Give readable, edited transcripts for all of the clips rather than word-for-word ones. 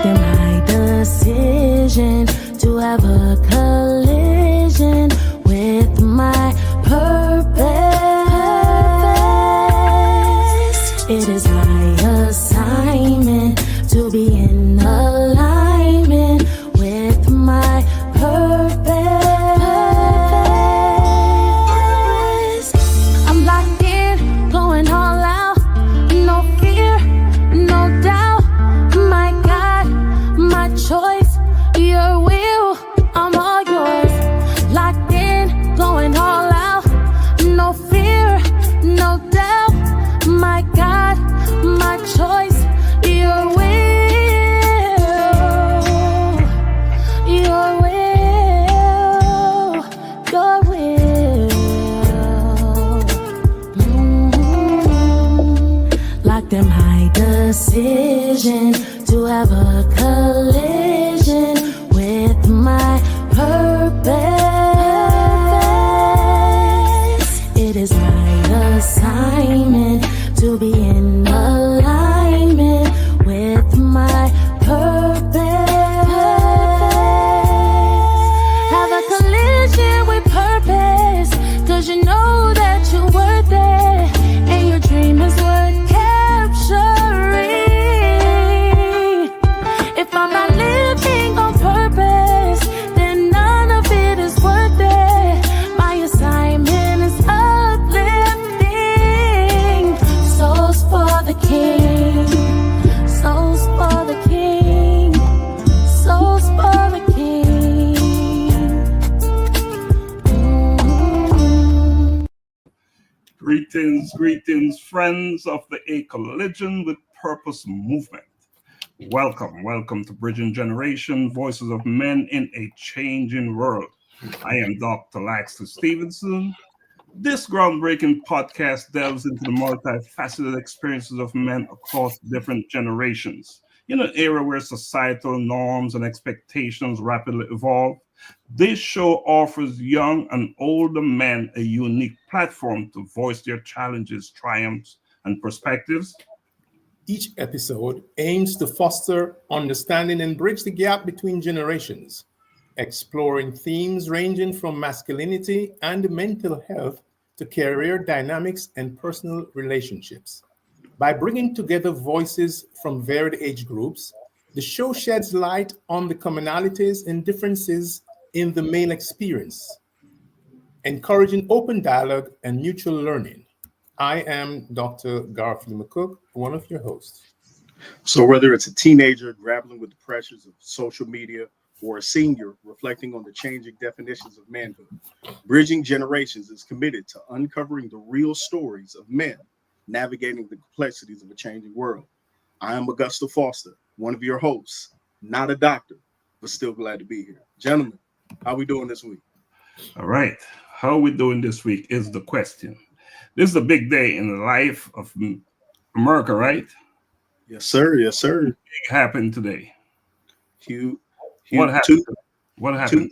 in my decision to have a collision with my purpose. It is my assignment to be in alignment with my purpose. I'm locked in, going all out, no fear, no doubt. My God, my choice, your will, I'm all yours. Locked in, going all out, no fear, no doubt. My God, my choice, your will, your will, your will. Locked in my decision to have a collision with my purpose. It is my assignment to be in alignment with my purpose. Have a collision with purpose, 'cause you know that you're worth it, and your dream is worth capturing. If I'm not living on purpose, then none of it is worth it. My assignment is uplifting souls for the King, souls for the King, souls for the King. Greetings, friends of the A Collision with Purpose movement. Welcome to Bridging Generation, Voices of Men in a Changing World. I am Dr. Laxley Stephenson. This groundbreaking podcast delves into the multifaceted experiences of men across different generations. In an era where societal norms and expectations rapidly evolve, this show offers young and older men a unique platform to voice their challenges, triumphs, and perspectives. Each episode aims to foster understanding and bridge the gap between generations, exploring themes ranging from masculinity and mental health to career dynamics and personal relationships. By bringing together voices from varied age groups, the show sheds light on the commonalities and differences in the male experience, encouraging open dialogue and mutual learning. I am Dr. Garfield McCook, one of your hosts. So whether it's a teenager grappling with the pressures of social media or a senior reflecting on the changing definitions of manhood, Bridging Generations is committed to uncovering the real stories of men navigating the complexities of a changing world. I am Augusta Foster, one of your hosts, not a doctor, but still glad to be here. Gentlemen, how are we doing this week? All right. How are we doing this week is the question. This is a big day in the life of America, right? Yes, sir. Yes, sir. It happened today. What happened? What happened?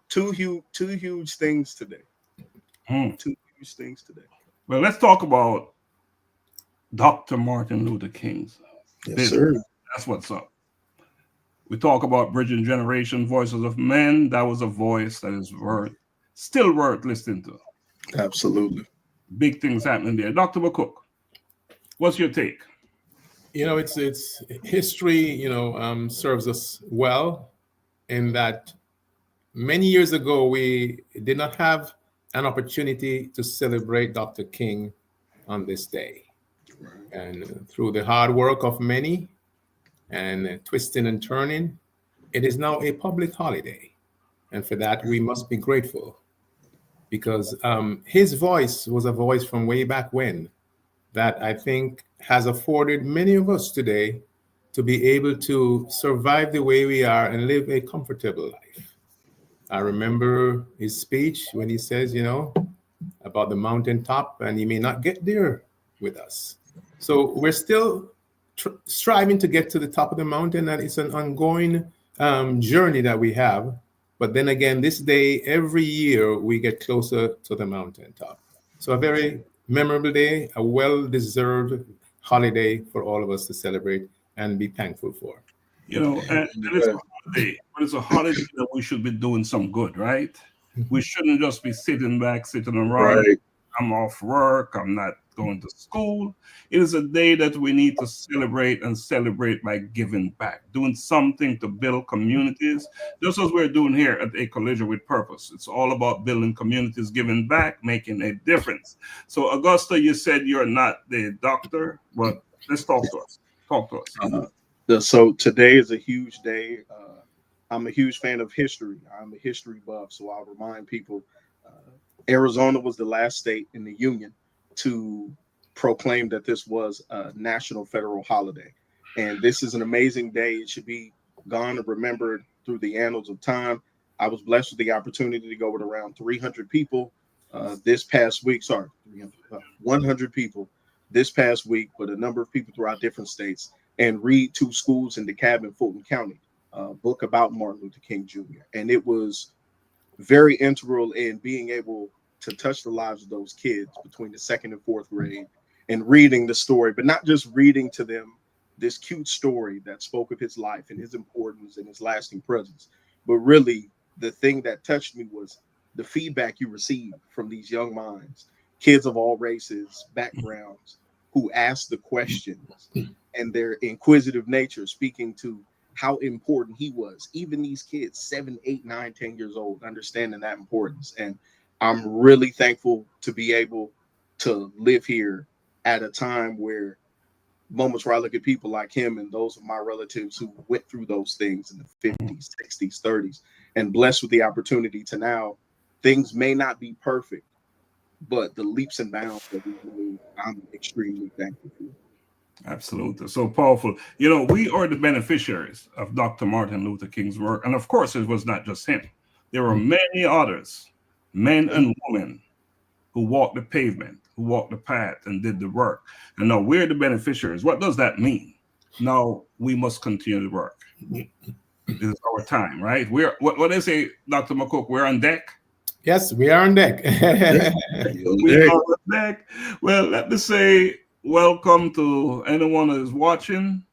Two huge things today. Two huge things today. Well, let's talk about Dr. Martin Luther King's. Yes, sir. That's what's up. We talk about Bridging Generation, Voices of Men. That was a voice that is still worth listening to. Absolutely. Big things happening there. Dr. McCook, what's your take? It's history, serves us well in that many years ago, we did not have an opportunity to celebrate Dr. King on this day. And through the hard work of many and twisting and turning, it is now a public holiday. And for that, we must be grateful, because his voice was a voice from way back when that I think has afforded many of us today to be able to survive the way we are and live a comfortable life. I remember his speech when he says, about the mountaintop, and he may not get there with us. So we're still striving to get to the top of the mountain, and it's an ongoing journey that we have. But then again, this day, every year, we get closer to the mountaintop. So a very memorable day, a well-deserved holiday for all of us to celebrate and be thankful for. You know, and it's a holiday, but it's a holiday that we should be doing some good, right? We shouldn't just be sitting back, sitting around. Right. I'm off work. I'm not going to school. It is a day that we need to celebrate and celebrate by giving back, doing something to build communities, just as we're doing here at A Collision with Purpose. It's all about building communities, giving back, making a difference. So, Augusta, you said you're not the doctor, but let's talk to us. Talk to us. So today is a huge day. I'm a huge fan of history. I'm a history buff, so I'll remind people Arizona was the last state in the union to proclaim that this was a national federal holiday. And this is an amazing day. It should be gone and remembered through the annals of time. I was blessed with the opportunity to go with around 300 people this past week. 100 people this past week, but a number of people throughout different states, and read 2 schools in DeKalb and Fulton County, book about Martin Luther King Jr. And it was very integral in being able to touch the lives of those kids between the 2nd and 4th grade, and reading the story, but not just reading to them this cute story that spoke of his life and his importance and his lasting presence, but really the thing that touched me was the feedback you received from these young minds, kids of all races, backgrounds, who asked the questions, and their inquisitive nature speaking to how important he was. Even these kids, 7, 8, 9, 10 years old, understanding that importance. And I'm really thankful to be able to live here at a time where moments where I look at people like him and those of my relatives who went through those things in the 50s, 60s, 30s, and blessed with the opportunity to now, things may not be perfect, but the leaps and bounds that we've made, I'm extremely thankful for. Absolutely. So powerful. You know, we are the beneficiaries of Dr. Martin Luther King's work. And of course, it was not just him. There were many others, men and women, who walked the pavement, who walked the path and did the work. And now we're the beneficiaries. What does that mean? Now we must continue to work. This is our time, right? What they say, Dr. McCook, we're on deck. Yes, we are on deck. We are on deck. Well, let me say welcome to anyone who is watching.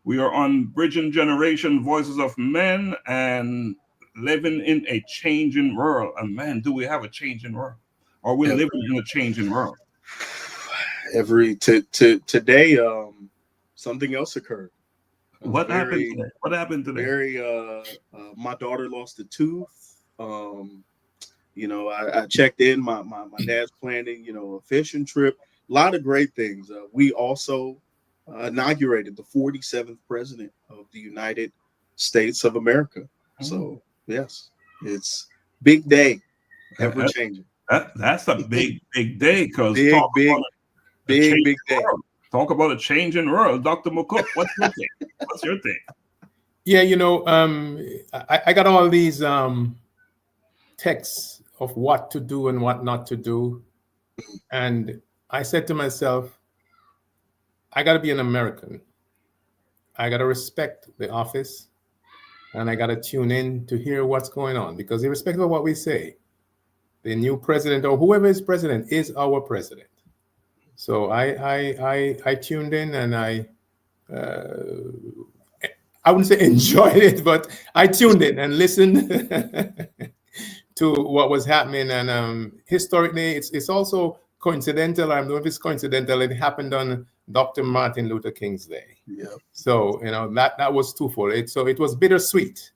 We are on Bridging Generation, Voices of Men, and living in a changing world. And man, do we have a changing world? Are we living in a changing world? Today, something else occurred. What happened today? What happened today? My daughter lost a tooth. You know, I checked in. My dad's planning, a fishing trip. A lot of great things. We also inaugurated the 47th president of the United States of America. So yes, it's big day, ever changing. That's a big day, because big day. Talk about a changing world. Dr. McCook, what's your thing? What's your thing? Yeah, I got all these texts of what to do and what not to do. And I said to myself, I got to be an American. I got to respect the office, and I got to tune in to hear what's going on, because irrespective of what we say, the new president or whoever is president is our president. So I tuned in, and I wouldn't say enjoyed it, but I tuned in and listened to what was happening. And historically, it's also coincidental. I don't know if it's coincidental. It happened on Dr. Martin Luther King's Day. Yeah. So that was twofold. It was bittersweet,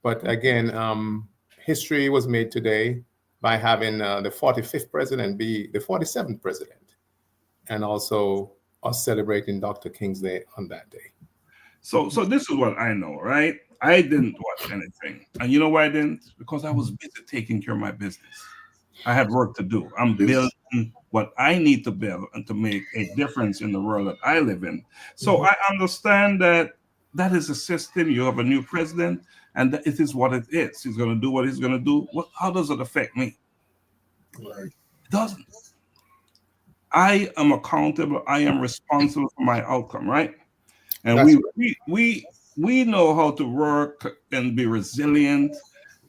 but again, history was made today by having the 45th president be the 47th president, and also us celebrating Dr. King's Day on that day. So this is what I know, right? I didn't watch anything. And you know why I didn't? Because I was busy taking care of my business. I had work to do. I'm building what I need to build and to make a difference in the world that I live in. So I understand that is a system. You have a new president, and that it is what it is. He's going to do what he's going to do. How does it affect me? Right. It doesn't. I am accountable. I am responsible for my outcome, right? And we know how to work and be resilient.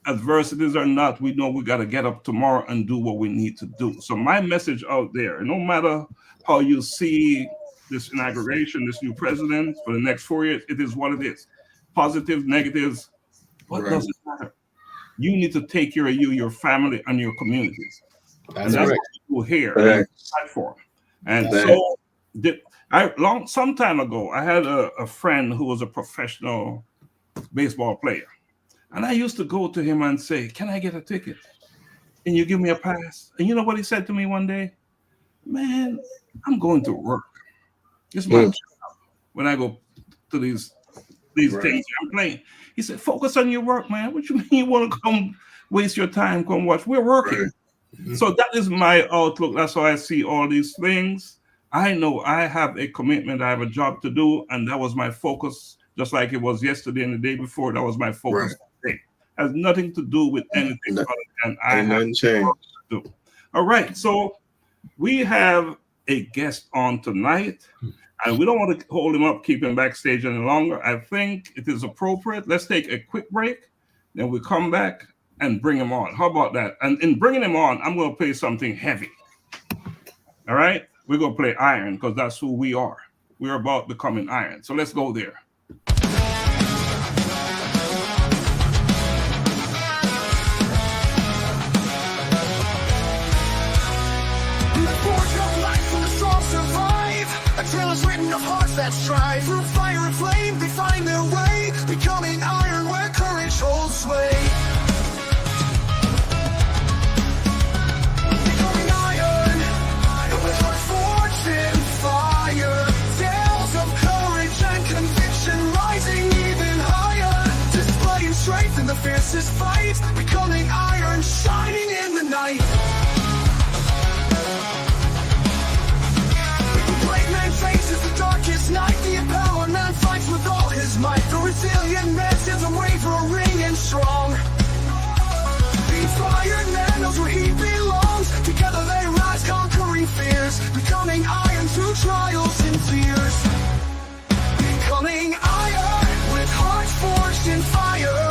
Adversities or not, we know we got to get up tomorrow and do what we need to do. So my message out there, no matter how you see this inauguration, this new president for the next 4 years, it is what it is. positive, negatives. What does it matter? You need to take care of you, your family, and your communities. That's what correct. we do here on this platform. And some time ago, I had a friend who was a professional baseball player. And I used to go to him and say, can I get a ticket? And you give me a pass? And you know what he said to me one day? Man, I'm going to work. It's my job when I go to these things I'm playing. He said, focus on your work, man. What you mean you want to come waste your time, come watch? We're working. So that is my outlook. That's how I see all these things. I know I have a commitment. I have a job to do. And that was my focus, just like it was yesterday and the day before. That was my focus today. Has nothing to do with anything other than I have work to do. All right. So we have a guest on tonight. And we don't want to hold him up, keep him backstage any longer. I think it is appropriate. Let's take a quick break. Then we come back and bring him on. How about that? And in bringing him on, I'm going to play something heavy. All right? We're going to play Iron because that's who we are. We're about becoming Iron. So let's go there. A trail is written of hearts that strive. Through fire and flame, they find their way. Becoming iron where courage holds sway. Becoming iron, with heart forged in fire. Tales of courage and conviction rising even higher. Displaying strength in the fiercest fight. Becoming iron, shining in the night. Faces the darkest night. The empowered man fights with all his might. The resilient man stands unwavering and strong. The inspired man knows where he belongs. Together they rise, conquering fears. Becoming iron through trials and fears. Becoming iron with hearts forged in fire.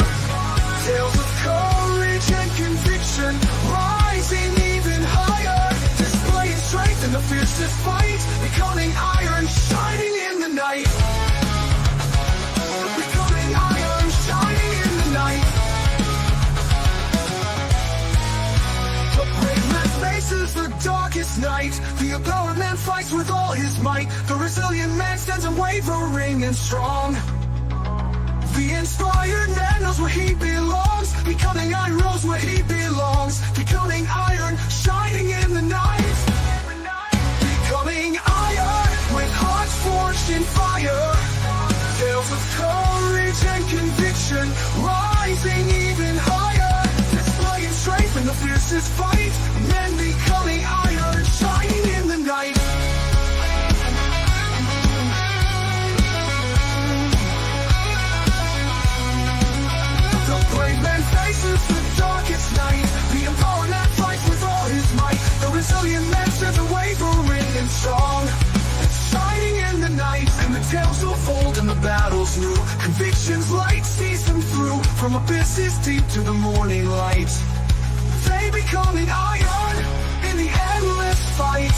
Tales of courage and conviction rising even higher. Displaying strength in the fiercest fight. Becoming iron, shining in the night. Becoming iron, shining in the night. The brave man faces the darkest night. The empowered man fights with all his might. The resilient man stands unwavering and strong. The inspired man knows where he belongs. Becoming iron knows where he belongs. Becoming iron, shining in the night. Becoming iron with hearts forged in fire. Tales of courage and conviction rising even higher. Displaying strength in the fiercest fight. Men becoming iron, shining in the night. The brave man faces the darkest night. The empowered man fights with all his might. The resilient man stands unwavering and strong. Shining in the night. And the tales unfold and the battle's new. Conviction's light sees them through. From abysses deep to the morning light. They becoming iron in the endless fight.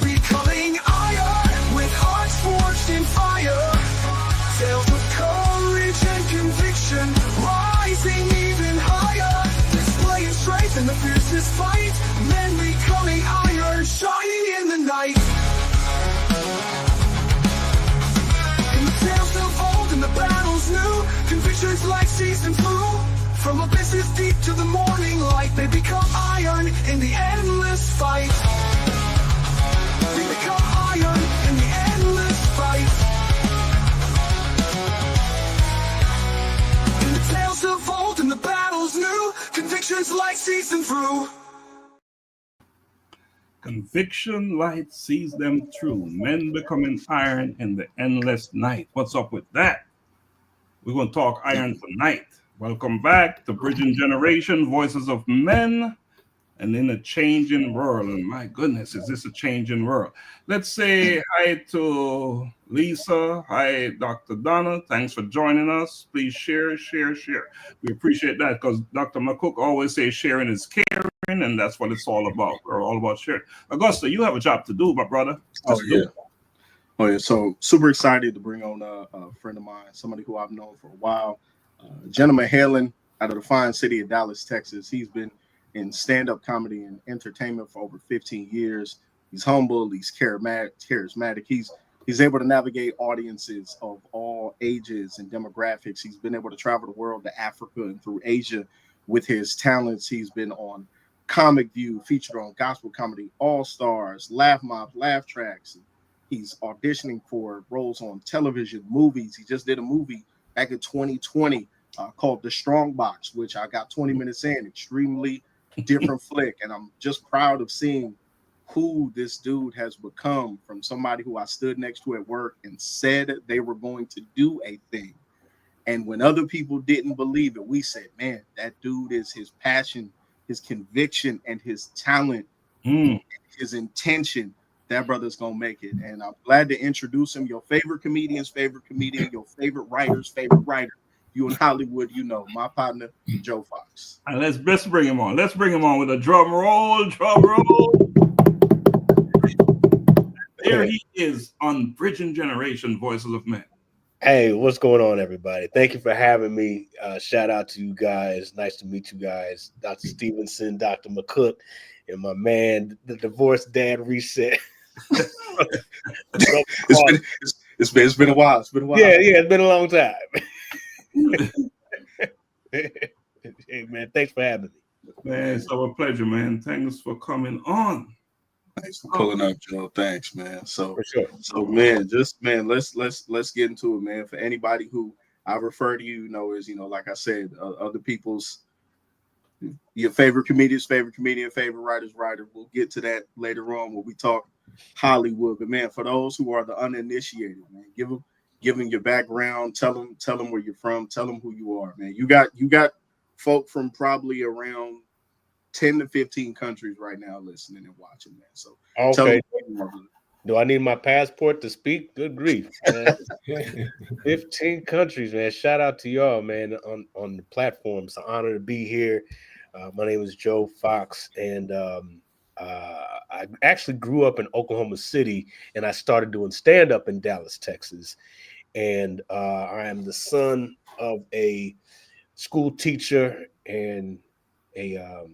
Becoming iron with hearts forged in fire. Tales of courage and conviction rising even higher. Displaying strength in the fiercest fight. Men becoming iron, shining in the night. In the tales of old and the battles new. Convictions like season through. From abysses deep to the morning light. They become iron in the endless fight. They become iron in the endless fight. Tales of old and the battles new. Convictions light sees them through. Conviction light sees them through. Men becoming iron in the endless night. What's up with that? We're going to talk iron tonight. Welcome back to Bridging Generation, Voices of Men, and in a changing world. And my goodness, is this a changing world? Let's say hi to Lisa. Hi, Dr. Donna. Thanks for joining us. Please share, share, share. We appreciate that because Dr. McCook always says sharing is caring, and that's what it's all about. We're all about sharing. Augusta, you have a job to do, my brother. Oh, yeah. Oh yeah, so super excited to bring on a friend of mine, somebody who I've known for a while, a gentleman hailing out of the fine city of Dallas, Texas. He's been in stand-up comedy and entertainment for over 15 years. He's humble, he's charismatic. He's able to navigate audiences of all ages and demographics. He's been able to travel the world to Africa and through Asia with his talents. He's been on Comic View, featured on Gospel Comedy All Stars, Laugh Mob, Laugh Tracks. He's auditioning for roles on television, movies. He just did a movie back in 2020 called The Strong Box, which I got 20 minutes in. Extremely different flick. And I'm just proud of seeing who this dude has become, from somebody who I stood next to at work and said they were going to do a thing. And when other people didn't believe it, we said, man, that dude is his passion, his conviction, and his talent, his intention. That brother's gonna make it, and I'm glad to introduce him. Your favorite comedian's favorite comedian, your favorite writer's favorite writer. You in Hollywood, you know, my partner, Joe Fox. And let's bring him on. Let's bring him on with a drum roll, drum roll. There he is on Bridging Generation, Voices of Men. Hey, what's going on, everybody? Thank you for having me. Shout out to you guys. Nice to meet you guys. Dr. Stephenson, Dr. McCook, and my man, the divorced dad reset. It's been a while. It's been a while. Yeah, it's been a long time. Hey, man, thanks for having me. Man, it's our pleasure, man. Thanks for coming on. Thanks for pulling up, Joe. Thanks, man. So, For sure. so man, let's get into it, man. For anybody who I refer to, like I said, other people's, your favorite comedian's favorite comedian, favorite writer's writer. We'll get to that later on when we talk Hollywood. But man, for those who are the uninitiated, man, give them your background. Tell them where you're from. Tell them who you are, man. You got folk from probably around 10 to 15 countries right now listening and watching, man. So Okay. Do I need my passport to speak? Good grief, man. 15 countries, man. Shout out to y'all, man, on the platform. It's an honor to be here. My name is Joe Fox, and I actually grew up in Oklahoma City, and I started doing stand-up in Dallas, Texas. And I am the son of a school teacher and a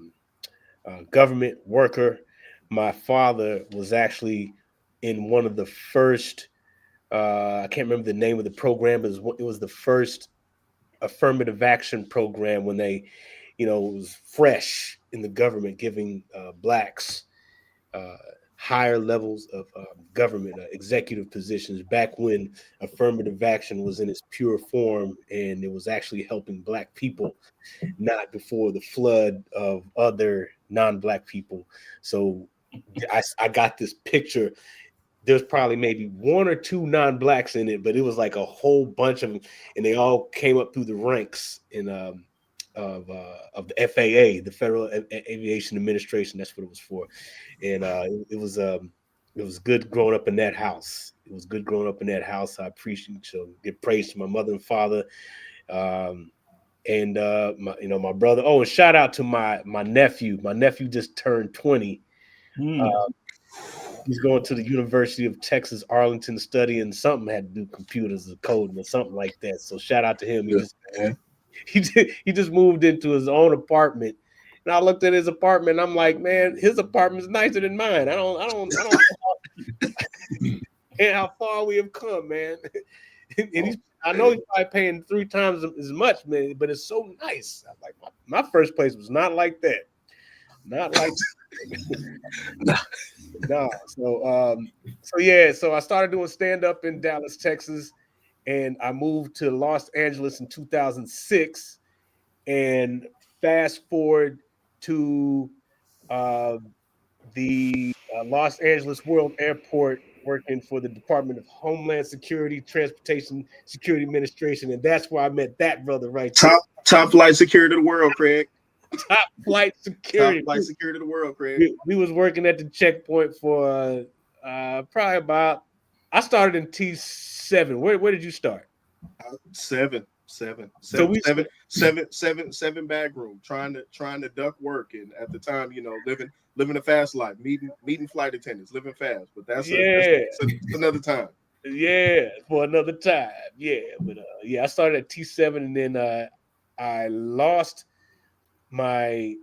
government worker. My father was actually in one of the first, I can't remember the name of the program, but it was the first affirmative action program when they, it was fresh in the government, giving blacks higher levels of government executive positions back when affirmative action was in its pure form, and it was actually helping black people, not before the flood of other non-black people. So I got this picture. There's probably maybe one or two non-blacks in it, but it was like a whole bunch of them, and they all came up through the ranks in of the FAA, the Federal Aviation Administration. That's what it was for, and it was good growing up in that house. It was good growing up in that house. I appreciate, so give praise to my mother and father, and my brother. Oh, and shout out to my nephew. My nephew just turned 20. He's going to the University of Texas, Arlington, studying something, had to do computers or coding or something like that. So shout out to him. He just moved into his own apartment, and I looked at his apartment. And I'm like, man, his apartment's nicer than mine. I don't know how far we have come, man. And I know he's probably paying 3 times as much, man, but it's so nice. I'm like, my first place was not like that. Not like no. So I started doing stand-up in Dallas, Texas, and I moved to Los Angeles in 2006. And fast forward to the Los Angeles World Airport, working for the Department of Homeland Security, Transportation Security Administration, and that's where I met that brother right there. Top flight security of the world, Craig. Top flight security. Top flight security of the world, Craig. We was working at the checkpoint for probably about. I started in T7. Where did you start? 7 bag room, trying to duck work, and at the time, living a fast life, meeting flight attendants, living fast. But that's another time. Yeah, for another time. Yeah, but yeah, I started at T7, and then I lost my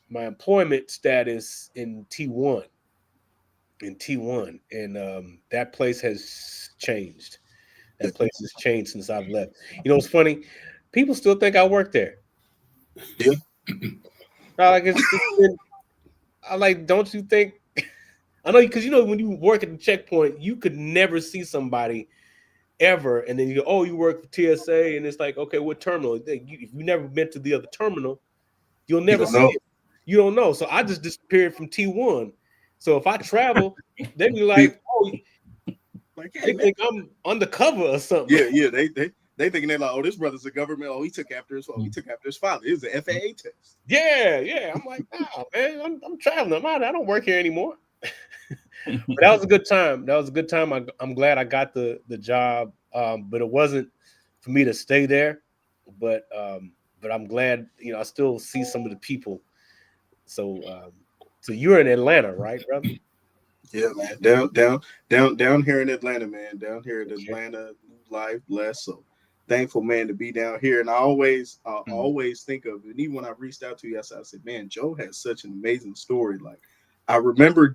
my employment status in T1. And that place has changed. That place has changed since I've left. You know, it's funny. People still think I work there. Yeah. I like, don't you think? I know, because you know, when you work at the checkpoint, you could never see somebody ever, and then you go, "Oh, you work for TSA," and it's like, okay, what terminal? If you never been to the other terminal, you'll never see it. You don't know. So I just disappeared from T1. So if I travel, they be like, "Oh, like, hey, they think I'm undercover or something." Yeah. They thinking they're like, "Oh, this brother's a government. Oh, he took after his father. It was an FAA test." Yeah. I'm like, "Nah, man, I'm traveling. I don't work here anymore." But that was a good time. I'm glad I got the job, but it wasn't for me to stay there. But I'm glad, you know, I still see some of the people. So you're in Atlanta, right, brother? Yeah, man. Down here in Atlanta, man. Down here in Atlanta, life blessed. So thankful, man, to be down here. And I always think of it. And even when I reached out to you, I said, man, Joe has such an amazing story. Like, I remember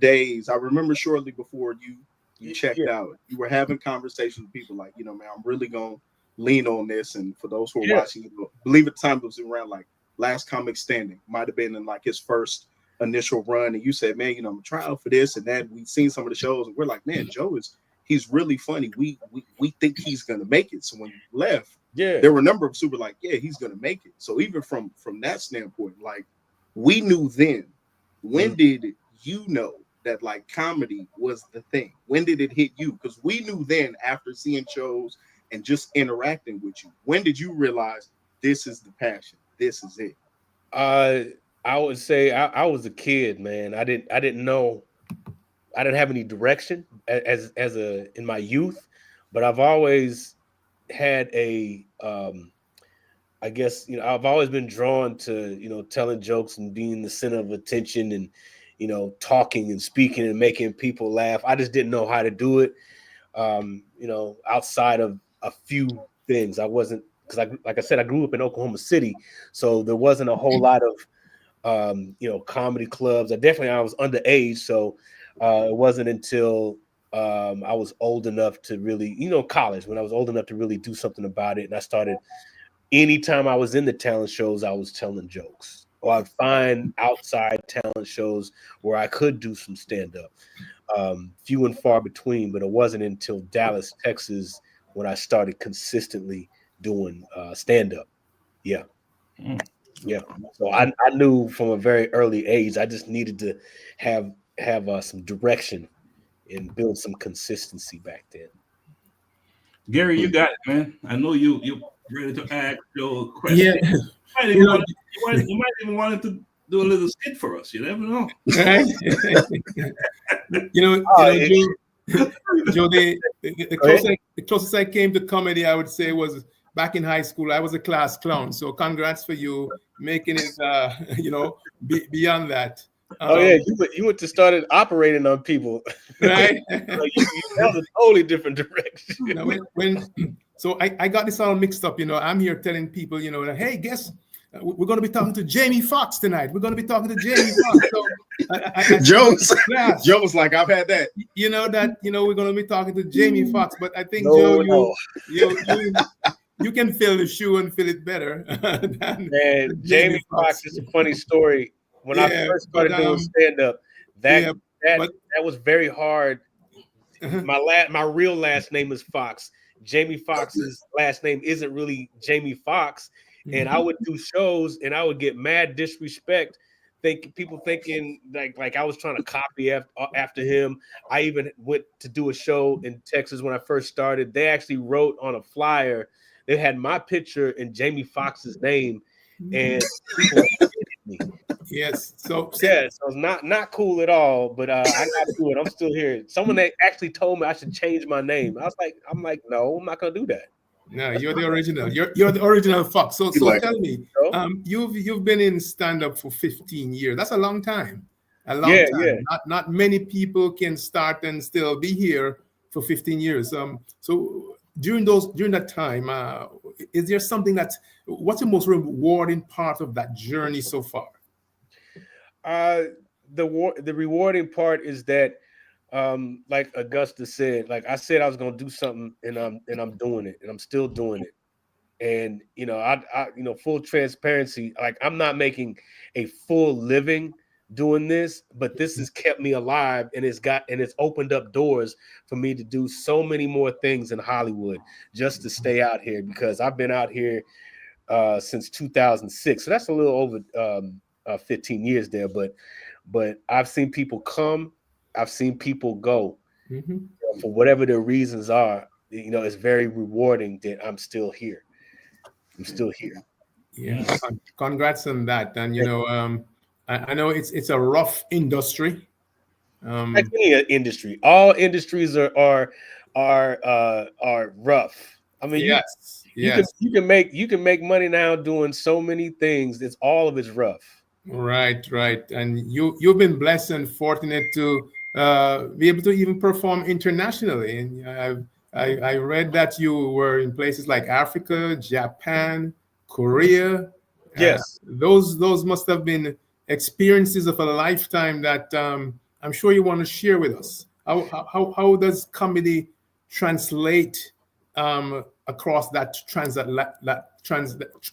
shortly before you checked out, you were having conversations with people like, you know, man, I'm really going to lean on this. And for those who are watching, I believe at the time it was around like Last Comic Standing, might have been in like his first initial run. And you said, man, you know, I'm trying for this and that. We've seen some of the shows and we're like, man, Joe he's really funny. We think he's going to make it. So when you left, there were a number of super like, yeah, he's going to make it. So even from that standpoint, like, we knew then. When did you know that like comedy was the thing? When did it hit you? Because we knew then, after seeing shows and just interacting with you. When did you realize this is the passion? This is it? I would say I was a kid, man. I didn't know. I didn't have any direction in my youth, but I've always had I guess, you know, I've always been drawn to, you know, telling jokes and being the center of attention and, you know, talking and speaking and making people laugh. I just didn't know how to do it. You know, outside of a few things, I wasn't, because like I said, I grew up in Oklahoma City, so there wasn't a whole lot of, you know, comedy clubs. I was underage, so it wasn't until I was old enough to really, you know, college, when I was old enough to really do something about it. And I started, anytime I was in the talent shows, I was telling jokes, or I'd find outside talent shows where I could do some stand-up. Few and far between, but it wasn't until Dallas, Texas, when I started consistently doing stand-up. Yeah. So I knew from a very early age, I just needed to have some direction and build some consistency back then. Gary, you got it, man. I know you ready to ask your question. Yeah. You might even want to do a little skit for us. You never know. Right? Joe, the closest I came to comedy, I would say, was back in high school. I was a class clown. So congrats for you making it, you know, beyond that. You went to started operating on people, right? you held a totally different direction. You know, so I got this all mixed up. You know, I'm here telling people, you know, that, hey, guess we're going to be talking to Jamie Foxx tonight. We're going to be talking to Jamie Foxx. So Joe was like, I've had that. You know that. You know, we're going to be talking to Jamie Foxx, but I think Joe, you can fill the shoe and fill it better. Man, Jamie Foxx is a funny story. When I first started doing stand-up, that was very hard. My real last name is Fox. Jamie Foxx's last name isn't really Jamie Foxx. And I would do shows and I would get mad disrespect. People thinking like I was trying to copy after him. I even went to do a show in Texas when I first started. They actually wrote on a flyer. They had my picture and Jamie Foxx's name, and people me. Yes. So it's not cool at all. But I got to do it. I'm still here. Someone that actually told me I should change my name. I'm like, no, I'm not gonna do that. No, you're the original. You're the original Fox. So tell me, you've been in stand-up for 15 years. That's a long time. A long time. Yeah. Not many people can start and still be here for 15 years. So during that time, is there something what's the most rewarding part of that journey so far? The rewarding part is that, like Augusta said, like I said, I was going to do something, and I'm doing it, and I'm still doing it. And I full transparency, like I'm not making a full living doing this, but this has kept me alive, and it's opened up doors for me to do so many more things in Hollywood just to stay out here, because I've been out here since 2006. So that's a little over 15 years there, but I've seen people come, I've seen people go. For whatever their reasons are. It's very rewarding that I'm still here. Yeah, congrats on that. And I know it's a rough industry. Like any industry, all industries are rough. I mean, yes, you can make money now doing so many things. All of it's rough. Right. And you've been blessed and fortunate to be able to even perform internationally. And I read that you were in places like Africa, Japan, Korea. Yes, those must have been experiences of a lifetime that I'm sure you want to share with us. How does comedy translate across that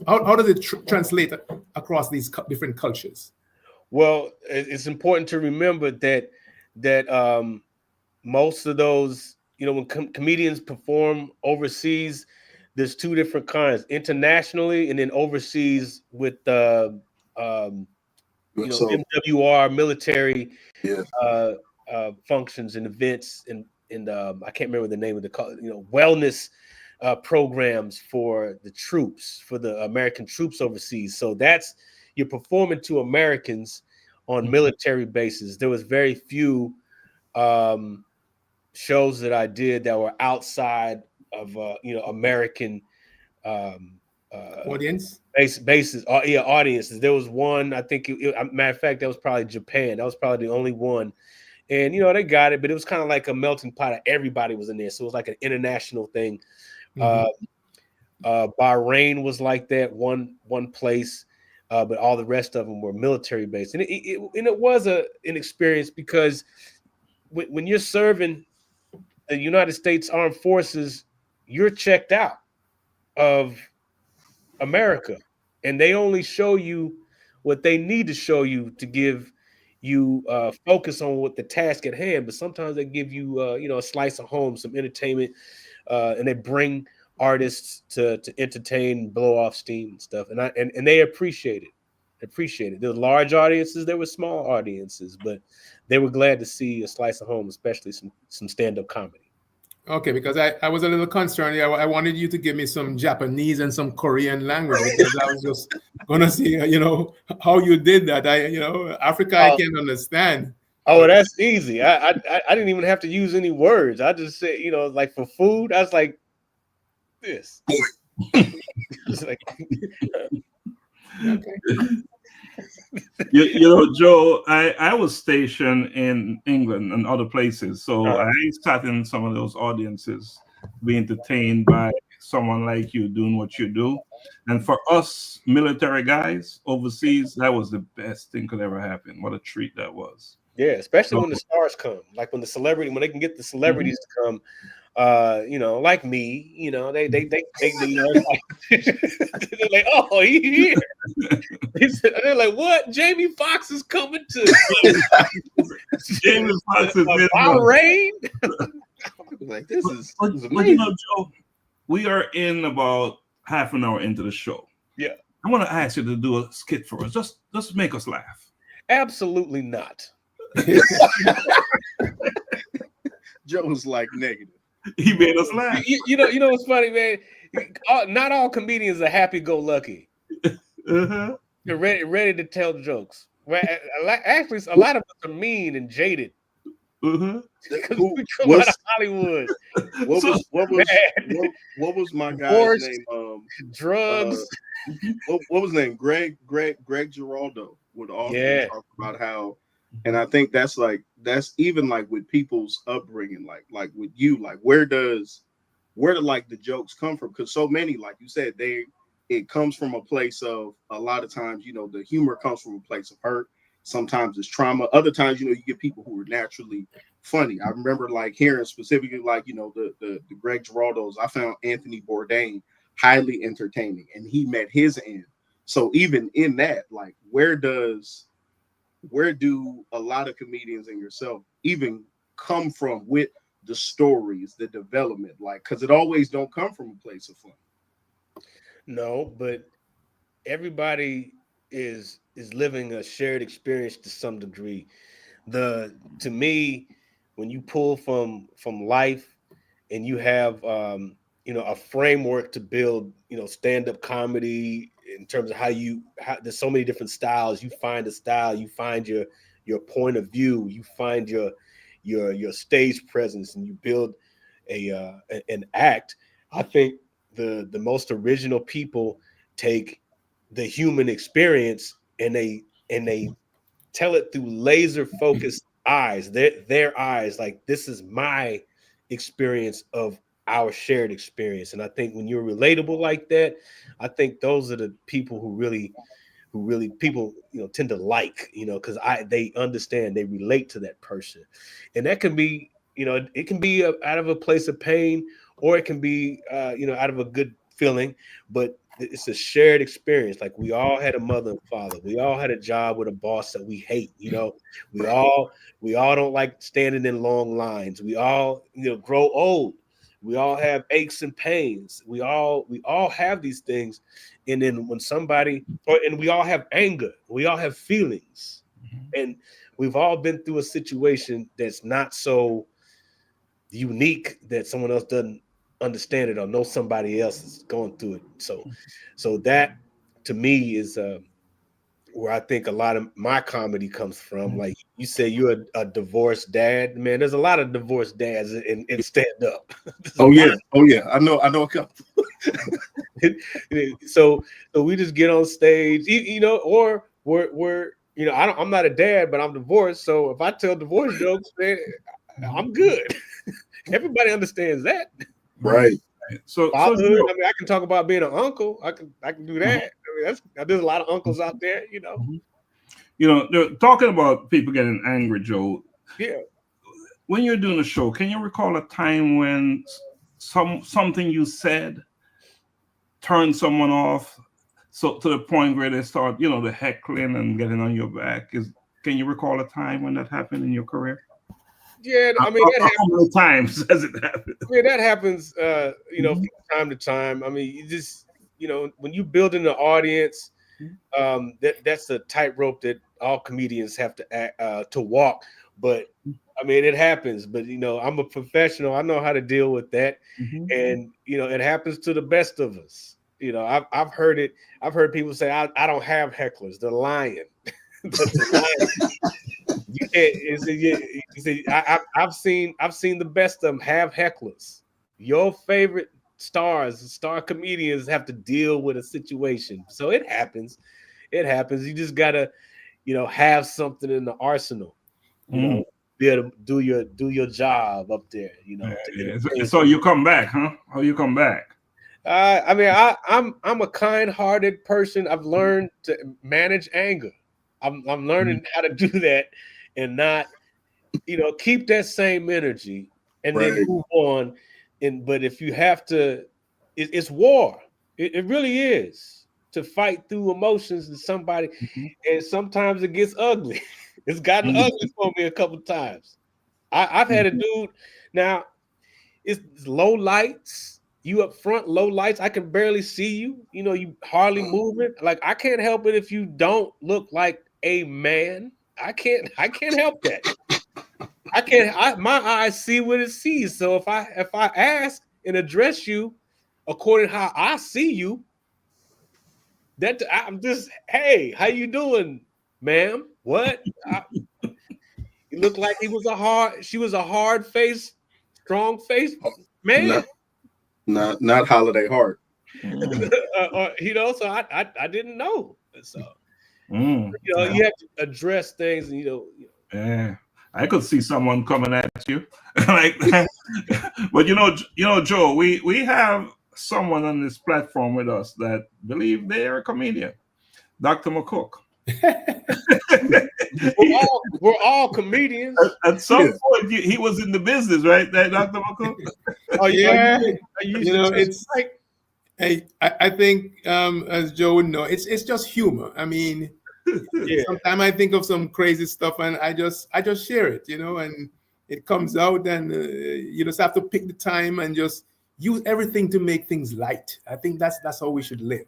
how does it translate across these different cultures? Well, it's important to remember that most of those, when comedians perform overseas, there's two different kinds: internationally and then overseas with MWR military functions and events and I can't remember the name of the wellness programs for the troops, for the American troops overseas. So you're performing to Americans on military bases. There was very few shows that I did that were outside of American audience bases. Audiences. There was one, I think matter of fact, that was probably Japan. That was probably the only one. And they got it, but it was kind of like a melting pot of everybody was in there. So it was like an international thing. Bahrain was like that, one place, but all the rest of them were military based. And it was an experience, because when you're serving the United States Armed Forces, you're checked out of America, and they only show you what they need to show you to give you focus on what the task at hand. But sometimes they give you a slice of home, some entertainment, and they bring artists to entertain, blow off steam and stuff, and they appreciate it. There were large audiences, there were small audiences, but they were glad to see a slice of home, especially some stand-up comedy. Okay, because I was a little concerned. I wanted you to give me some Japanese and some Korean language, because I was just gonna see, how you did that. Africa, I can't understand. Oh, that's easy. I didn't even have to use any words. I just said, like for food, I was like this. It's like, okay. Joe, I was stationed in England and other places, so I sat in some of those audiences, being entertained by someone like you doing what you do. And for us military guys overseas, that was the best thing could ever happen. What a treat that was. Yeah, especially when the stars come, like when they can get the celebrities to come. Like me, they they're like, oh, he here. They're like, what? Jamie Foxx is coming to Jamie Foxx is in Bahrain. Like, this is amazing. Joe, we are in about half an hour into the show. Yeah, I want to ask you to do a skit for us. Just make us laugh. Absolutely not. Joe's like negative. He made us laugh. You know what's funny, man? Not all comedians are happy-go-lucky. Uh-huh. They're ready to tell jokes. Actually, a lot of us are mean and jaded. Uh-huh. Because we come out of Hollywood. What was my guy's name? Drugs. What was his name? Greg Giraldo would often talk about how And I think that's even like with people's upbringing, like with you, like where do like the jokes come from? Because so many, like you said, it comes from a place of, a lot of times, the humor comes from a place of hurt. Sometimes it's trauma. Other times, you get people who are naturally funny. I remember like hearing specifically like, the Greg Giraldo's. I found Anthony Bourdain highly entertaining, and he met his end. So even in that, like where do a lot of comedians and yourself even come from with the stories, the development, like, because it always don't come from a place of fun. No, but everybody is living a shared experience to some degree. To me, when you pull from life and you have a framework to build stand-up comedy, in terms of how there's so many different styles. You find a style, you find your point of view, you find your stage presence, and you build an act. I think the most original people take the human experience and they tell it through laser focused eyes, their eyes, like, this is my experience of our shared experience. And I think when you're relatable like that, I think those are the people who really people tend to like, because they understand, they relate to that person. And that can be, it can be out of a place of pain, or it can be out of a good feeling, but it's a shared experience. Like, we all had a mother and father, we all had a job with a boss that we hate, we all don't like standing in long lines, we all grow old, we all have aches and pains, we all have these things. And then when and we all have anger, we all have feelings, and we've all been through a situation that's not so unique that someone else doesn't understand it or know somebody else is going through it. So that to me is where I think a lot of my comedy comes from. Like you say, you're a divorced dad, man. There's a lot of divorced dads in stand up. Oh yeah, I know a couple. So we just get on stage, or we're I'm not a dad, but I'm divorced. So if I tell divorce jokes, man, I'm good. Everybody understands that. Right. So I mean, I can talk about being an uncle. I can do that. I mean, there's a lot of uncles out there, they're talking about people getting angry, Joe. Yeah. When you're doing a show, can you recall a time when something you said turned someone off, so to the point where they start, the heckling and getting on your back? Can you recall a time when that happened in your career? Yeah, I mean, that happens. How many times has it happened? I mean, that happens, from time to time. I mean, you just, when you build in the audience, that's a tightrope that all comedians have to walk. But I mean, it happens. But I'm a professional. I know how to deal with that, and it happens to the best of us. I've heard it. I've heard people say, "I don't have hecklers. They're lying." You see, I've seen the best of them have hecklers. Your favorite star comedians have to deal with a situation, so it happens. You just gotta, have something in the arsenal. Be able to do your job up there. So you come back, huh? How you come back? I mean, I'm a kind-hearted person. I've learned to manage anger. I'm learning how to do that and not, keep that same energy and then move on. But if you have to, it's war. It really is, to fight through emotions and somebody. And sometimes it gets ugly. It's gotten ugly for me a couple of times. I've had a dude. Now it's low lights. You up front, low lights. I can barely see you. You hardly moving. Like, I can't help it if you don't look like a man. I can't help that. I can't. My eyes see what it sees. So if I ask and address you according to how I see you, that I'm just, hey, how you doing, ma'am? What? He looked like she was a hard face, strong face man. Not Holiday Heart. So I didn't know. So you have to address things, and Yeah, I could see someone coming at you like that. But Joe, we have someone on this platform with us that believe they are a comedian, Dr. McCook. We're all comedians. At some point, he was in the business, right? That Dr. McCook. Yeah, it's it's like I think as Joe would know, it's just humor. I mean, yeah. sometimes I think of some crazy stuff and I just share it, and it comes out, and you just have to pick the time and just use everything to make things light. I think that's how we should live.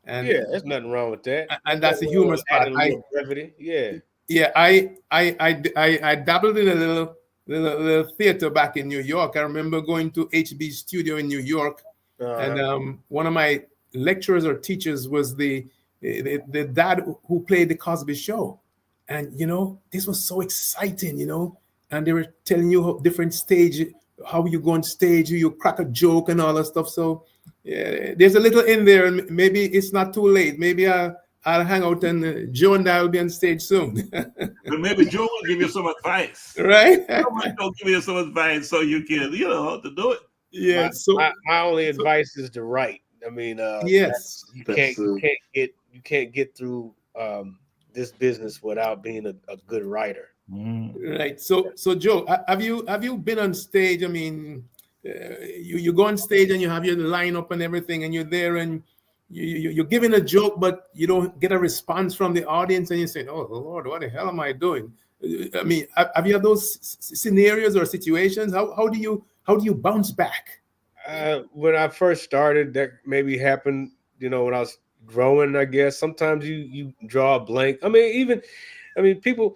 And yeah, there's nothing wrong with that. And that's the humorous part. Brevity. Yeah. Yeah, I dabbled in a little theater back in New York. I remember going to HB Studio in New York, and one of my lecturers or teachers was the dad who played the Cosby Show, and this was so exciting, and they were telling you different stage, how you go on stage, you crack a joke and all that stuff. So yeah, there's a little in there, and maybe it's not too late. Maybe I'll hang out, and Joe and I will be on stage soon. But maybe Joe will give you some advice. Right? Joe give you some advice so you can, to do it. Yeah. My only advice is to write. I mean, yes, you can't get through this business without being a good writer. Right. So Joe, have you been on stage? I mean, you go on stage and you have your lineup and everything, and you're there and you're giving a joke, but you don't get a response from the audience, and you say, "Oh Lord, what the hell am I doing?" I mean, have you had those scenarios or situations? How do you bounce back? When I first started, that maybe happened, when I was growing, I guess. Sometimes you draw a blank. I mean, people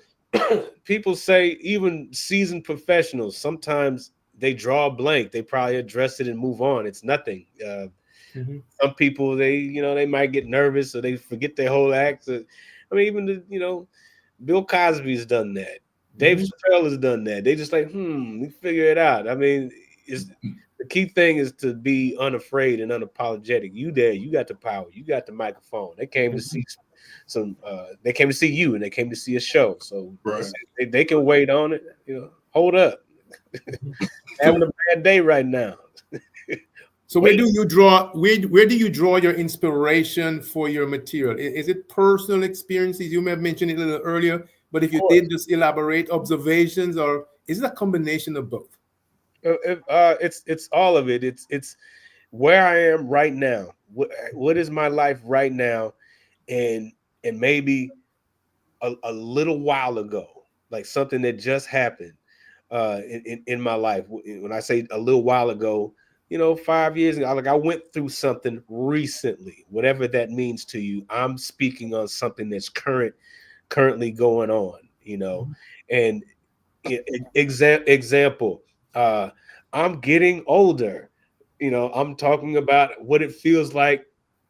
people say even seasoned professionals, sometimes they draw a blank. They probably address it and move on. It's nothing. Some people, they might get nervous or they forget their whole act. I mean, even Bill Cosby's done that. Dave Chappelle has done that. They just like, we figure it out. I mean, the key thing is to be unafraid and unapologetic. You there, you got the power, you got the microphone. They came to see they came to see you, and they came to see a show. So they can wait on it. Hold up. Having a bad day right now. So where do you draw? Where do you draw your inspiration for your material? Is it personal experiences? You may have mentioned it a little earlier, but if you did, just elaborate. Observations, or is it a combination of both? It's all of it. It's where I am right now. What is my life right now, and maybe a little while ago, like something that just happened in my life. When I say a little while ago, 5 years ago, like I went through something recently, whatever that means to you. I'm speaking on something that's currently going on, and example, I'm getting older, I'm talking about what it feels like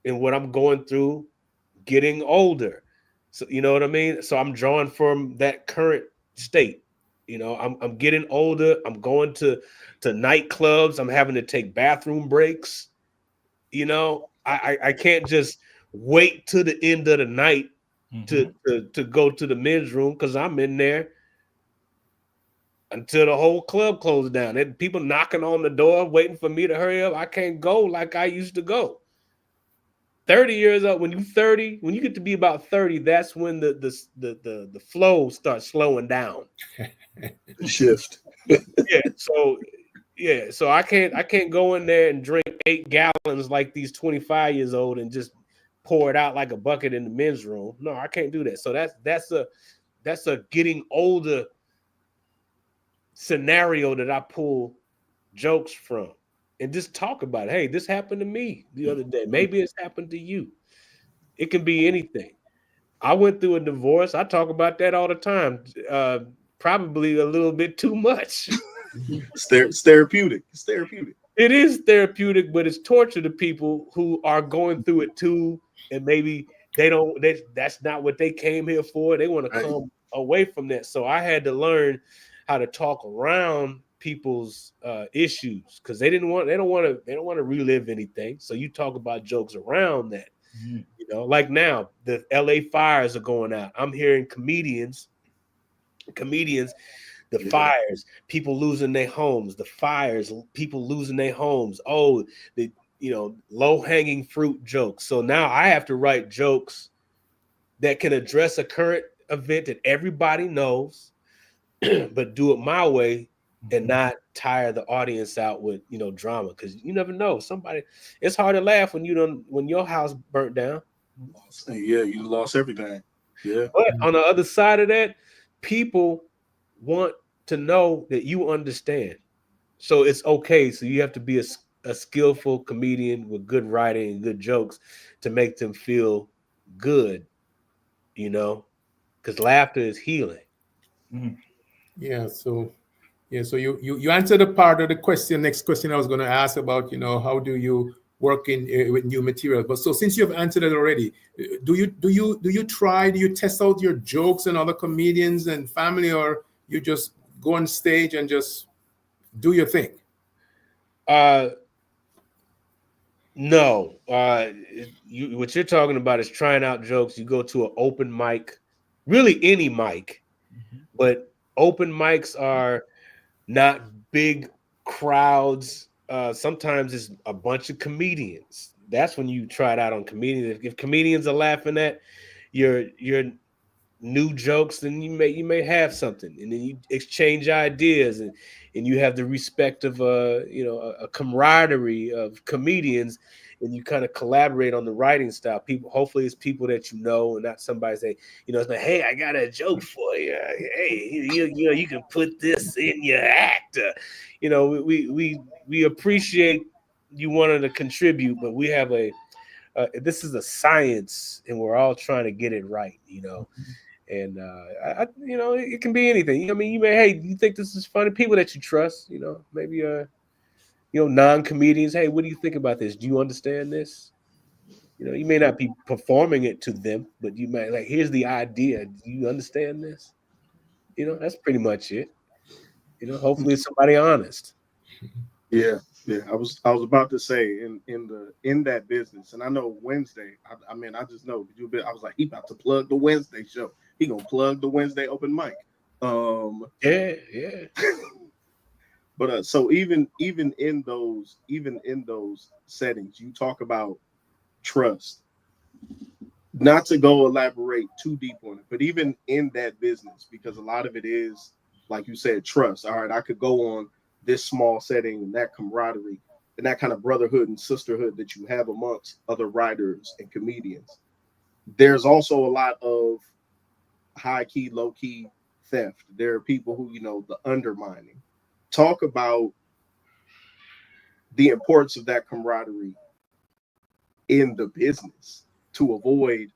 and what I'm going through getting older. So, you know what I mean? So I'm drawing from that current state. I'm getting older. I'm going to nightclubs. I'm having to take bathroom breaks. I can't just wait till the end of the night to go to the men's room, because I'm in there until the whole club closes down. And people knocking on the door waiting for me to hurry up. I can't go like I used to go. 30 years old, when you get to be about 30, that's when the flow starts slowing down. Shift. So I can't go in there and drink 8 gallons like these 25 years old and just pour it out like a bucket in the men's room. No, I can't do that. So that's a getting older scenario that I pull jokes from and just talk about it. Hey, this happened to me the other day. Maybe it's happened to you. It can be anything. I went through a divorce. I talk about that all the time. Probably a little bit too much. It's therapeutic. It's therapeutic. It is therapeutic, but it's torture to people who are going through it too, and maybe that's not what they came here for. They want to come away from that. So I had to learn how to talk around people's issues, because they don't want to relive anything. So you talk about jokes around that. Like now the LA fires are going out. I'm hearing comedians comedians, the fires, people losing their homes, the fires, people losing their homes. Oh, the low-hanging fruit jokes. So now I have to write jokes that can address a current event that everybody knows, but do it my way and not tire the audience out with drama, because you never know. It's hard to laugh when your house burnt down. Yeah, you lost everything. Yeah. But on the other side of that, people want to know that you understand. So it's okay. So you have to be a skillful comedian with good writing and good jokes to make them feel good, because laughter is healing. Yeah. So you answered a part of the question. Next question I was going to ask about, how do you work in with new material? But so since you've answered it already, do you test out your jokes and other comedians and family, or you just go on stage and just do your thing? No. What you're talking about is trying out jokes. You go to an open mic, really any mic, but open mics are not big crowds. Sometimes it's a bunch of comedians. That's when you try it out on comedians. If comedians are laughing at your new jokes, then you may have something, and then you exchange ideas, and you have the respect of a camaraderie of comedians, and you kind of collaborate on the writing style. Hopefully it's people that and not somebody say, it's like, hey, I got a joke for you. Hey, you can put this in your act. We appreciate you wanting to contribute, but we have this is a science, and we're all trying to get it right, And it can be anything. I mean, you think this is funny? People that you trust, maybe non-comedians. Hey, what do you think about this? Do you understand this? You may not be performing it to them, but you might here's the idea. Do you understand this? That's pretty much it. Hopefully it's somebody honest. Yeah. I was about to say in that business, and I know Wednesday. I just know I was like, he about to plug the Wednesday show. He gonna plug the Wednesday open mic. Yeah. But so even in those settings, you talk about trust. Not to go elaborate too deep on it, but even in that business, because a lot of it is, like you said, trust. All right, I could go on this small setting and that camaraderie and that kind of brotherhood and sisterhood that you have amongst other writers and comedians. There's also a lot of high key, low key theft. There are people who, the undermining. Talk about the importance of that camaraderie in the business to avoid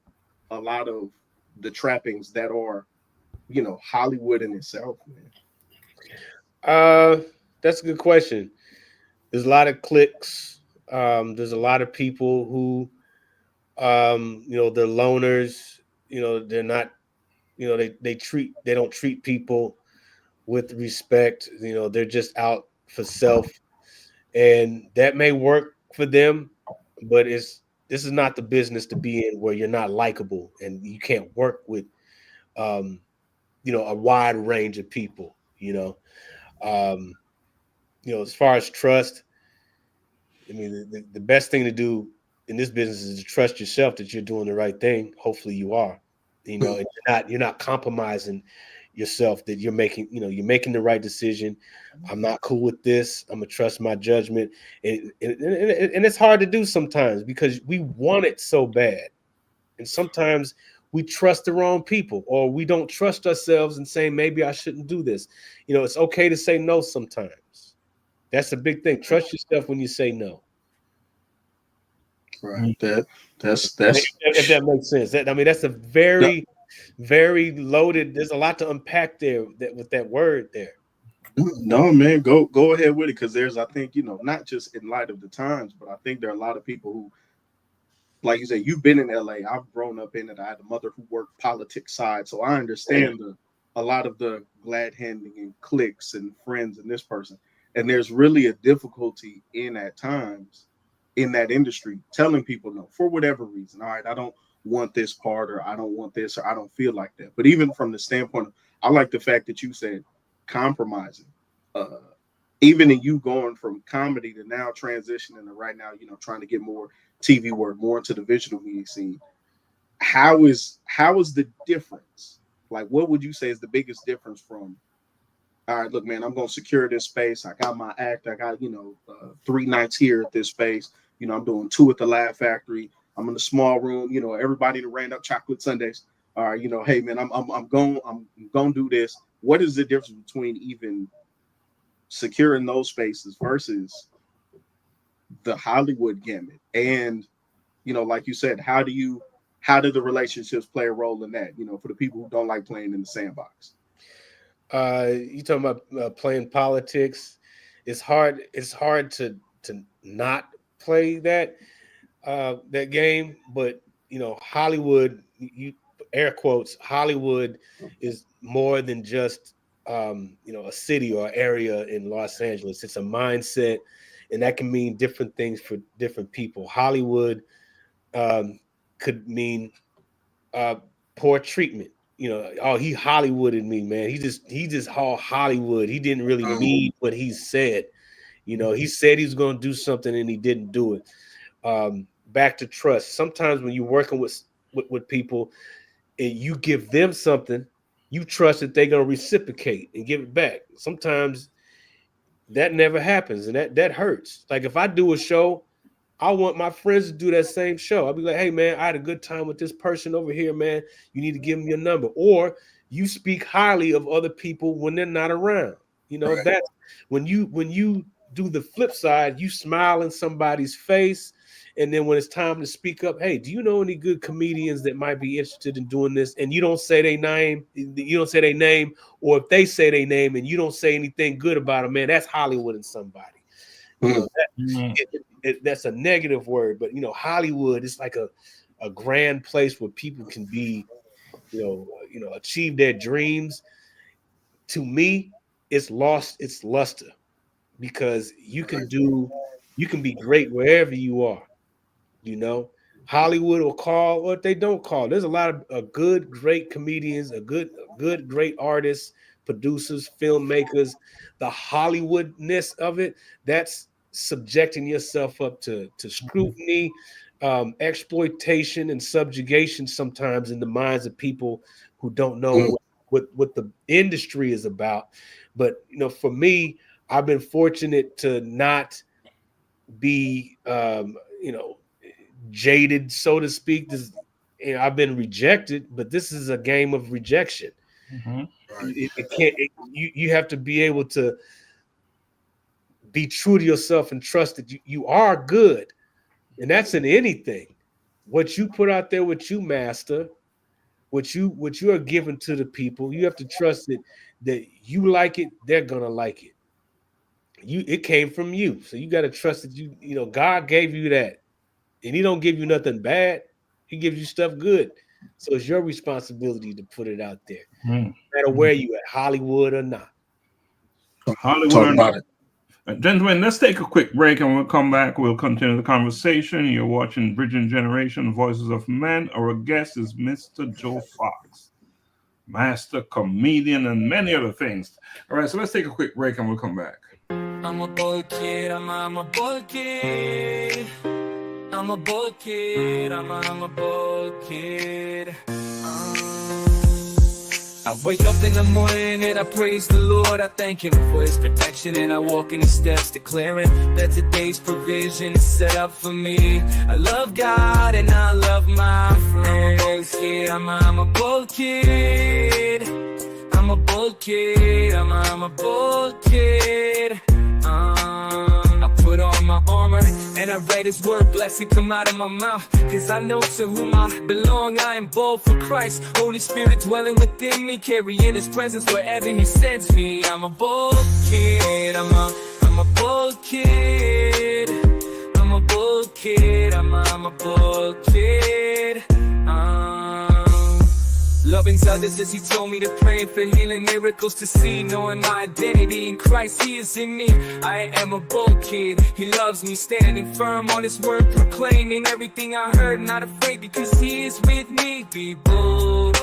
a lot of the trappings that are, Hollywood in itself, man. That's a good question. There's a lot of cliques. There's a lot of people who, they're loners. They're not. They don't treat people with respect. They're just out for self, and that may work for them, but this is not the business to be in where you're not likable and you can't work with, a wide range of people. As far as trust, I mean, the best thing to do in this business is to trust yourself that you're doing the right thing. Hopefully you are, and you're not compromising yourself, that you're making the right decision. I'm not cool with this. I'm gonna trust my judgment. And it's hard to do sometimes because we want it so bad. And sometimes we trust the wrong people, or we don't trust ourselves and say, maybe I shouldn't do this. It's okay to say no sometimes. That's a big thing. Trust yourself when you say no. Right. That's if that makes sense. That's a very, very loaded. There's a lot to unpack there with that word there. No, man, go ahead with it, because I think, not just in light of the times, but I think there are a lot of people who, like you said, you've been in LA. I've grown up in it. I had a mother who worked politics side, so I understand a lot of the glad handing and cliques and friends and this person. And there's really a difficulty at times in that industry telling people no for whatever reason. All right, I don't want this part, or I don't want this, or I don't feel like that. But even from the standpoint of, I like the fact that you said compromising. Even in you going from comedy to now transitioning to right now, trying to get more TV work, more into the visual media scene. How is the difference? Like, what would you say is the biggest difference from, all right, look, man, I'm going to secure this space. I got my act. I got, 3 nights here at this space. I'm doing 2 at the Laugh Factory. I'm in a small room. Everybody that ran up chocolate sundaes. All right, hey, man, I'm going to do this. What is the difference between even securing those spaces versus the Hollywood gamut? And, like you said, how do the relationships play a role in that, for the people who don't like playing in the sandbox? You talking about playing politics? It's hard to not play that game, but Hollywood, air quotes, Hollywood is more than just a city or area in Los Angeles. It's a mindset, and that can mean different things for different people. Hollywood could mean poor treatment. He Hollywooded me, man. He just all Hollywood. He didn't really mean what he said. He said he was going to do something and he didn't do it. Back to trust. Sometimes when you're working with people and you give them something, you trust that they're going to reciprocate and give it back. Sometimes that never happens, and that hurts. Like if I do a show, I want my friends to do that same show. I'll be like, hey, man, I had a good time with this person over here, man. You need to give them your number. Or you speak highly of other people when they're not around. Right. That's when you do the flip side, you smile in somebody's face. And then when it's time to speak up, hey, do you know any good comedians that might be interested in doing this? And you don't say their name, or if they say their name and you don't say anything good about them, man, that's Hollywood and somebody. That's a negative word, but Hollywood is like a grand place where people can be, achieve their dreams. To me, it's lost its luster because you can be great wherever you are. Hollywood will call, or if they don't call. There's a lot of good, great comedians, great artists, producers, filmmakers. The Hollywoodness of it, that's subjecting yourself up to scrutiny, exploitation, and subjugation sometimes in the minds of people who don't know what the industry is about. But for me, I've been fortunate to not be jaded, so to speak. I've been rejected, but this is a game of rejection. You have to be able to be true to yourself and trust that you are good. And that's in anything. What you put out there, what you master, what you are giving to the people, you have to trust that you like it, they're gonna like it. It came from you. So you got to trust that God gave you that. And he don't give you nothing bad. He gives you stuff good. So it's your responsibility to put it out there. No matter where you at, Hollywood or not. Hollywood or not. Gentlemen, let's take a quick break and we'll come back. We'll continue the conversation. You're watching Bridging Generation, Voices of Men. Our guest is Mr. Joe Fox, master comedian and many other things. All right, so let's take a quick break and we'll come back. I'm a boy kid, I'm a boy kid. I'm a boy kid, I'm a boy kid. I wake up in the morning and I praise the Lord. I thank him for his protection and I walk in his steps declaring that today's provision is set up for me. I love God and I love my friends. I'm a boy kid. I'm a boy kid. I'm a boy kid. I put on my armor and I read his word, blessing come out of my mouth. Cause I know to whom I belong, I am bold for Christ. Holy Spirit dwelling within me, carrying his presence wherever he sends me. I'm a bold kid, I'm a bold kid. I'm a bold kid, I'm a bold kid. Loving others as he told me to pray for healing, miracles to see, knowing my identity in Christ, he is in me. I am a bold kid, he loves me, standing firm on his word, proclaiming everything I heard, not afraid because he is with me. Be bold.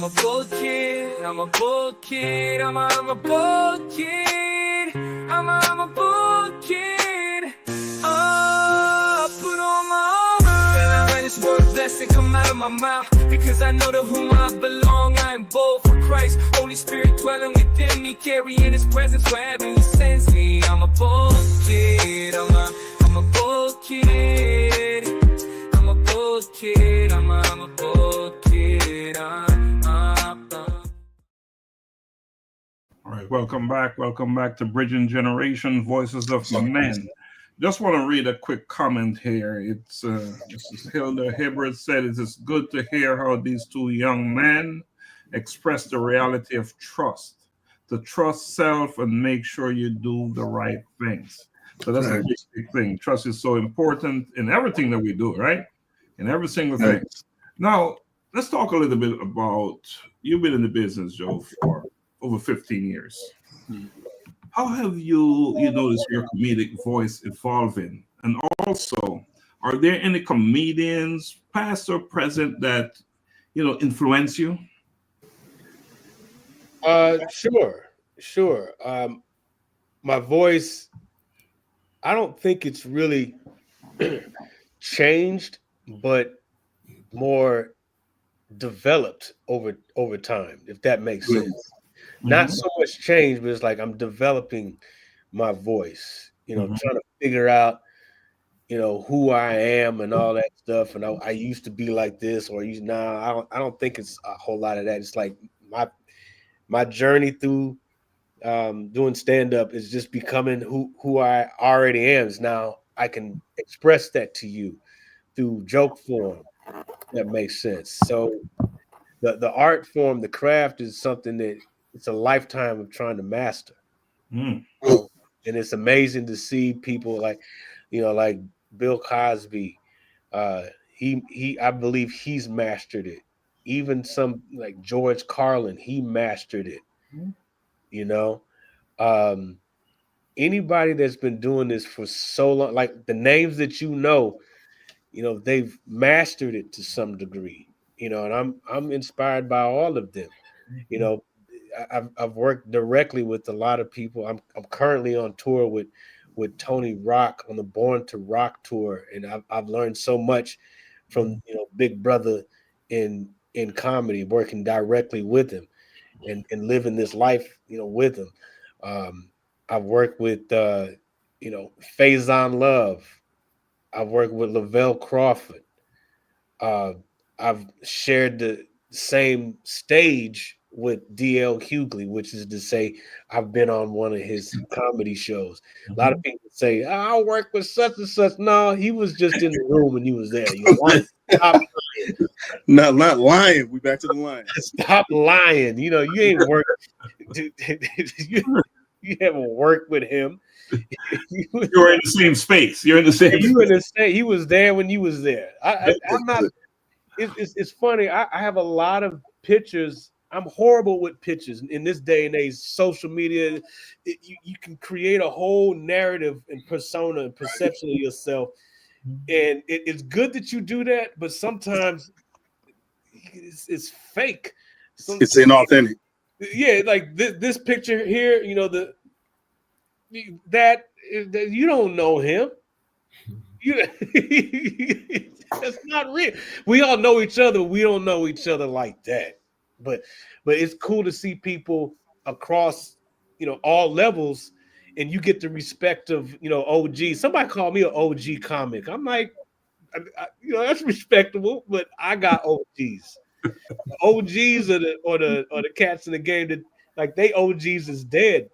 a bold kid. I'm a bold kid. I'm a bold kid. I'm a bold kid. Put on my armor. And I let His word blessing come out of my mouth. Because I know to whom I belong. I am bold for Christ. Holy Spirit dwelling within me. Carrying His presence wherever He sends me. I'm a bold kid. I'm a bold kid. I'm a bold kid. I'm a bold kid. All right, welcome back. Welcome back to Bridging Generation, Voices of Men. Just want to read a quick comment here. It's Mrs. Hilda Hibbert said it is good to hear how these two young men express the reality of trust, to trust self and make sure you do the right things. So that's a big thing. Trust is so important in everything that we do, right? In every single thing. Now, let's talk a little bit about, you've been in the business, Joe, for over 15 years. How have you noticed your comedic voice evolving? And also, are there any comedians, past or present, that influence you? Sure. My voice, I don't think it's really changed, but more developed over time, if that makes sense. Not so much change, but it's like I'm developing my voice, trying to figure out, who I am and all that stuff. And I used to be like this, or I don't think it's a whole lot of that. It's like my journey through doing stand-up is just becoming who I already am. Now I can express that to you through joke form. That makes sense. So the art form, the craft is something that it's a lifetime of trying to master. And it's amazing to see people like Bill Cosby. I believe he's mastered it. Even some like George Carlin, he mastered it. Anybody that's been doing this for so long, like the names that they've mastered it to some degree. And I'm inspired by all of them. I've worked directly with a lot of people. I'm currently on tour with Tony Rock on the Born to Rock tour, and I've learned so much from Big Brother in comedy, working directly with him and living this life with him. I've worked with Faison Love. I've worked with Lavelle Crawford. I've shared the same stage with D.L. Hughley, which is to say I've been on one of his comedy shows. A lot of people say, I'll work with such and such. No, he was just in the room when you was there. You lying. Stop lying. Not lying. We back to the line. Stop lying. You ain't worked. You haven't worked with him. You're in the same space. You're in the same space. He was there when you was there. I'm not. It's funny. I have a lot of pictures. I'm horrible with pictures in this day and age. Social media, you can create a whole narrative and persona and perception of yourself, and it's good that you do that. But sometimes it's fake. It's inauthentic. Yeah, like this picture here. That you don't know him. That's not real. We all know each other. We don't know each other like that. But it's cool to see people across, all levels, and you get the respect of, OG. Somebody called me an OG comic. I'm like, that's respectable, but I got OGs. OGs are the cats in the game that like they OGs is dead.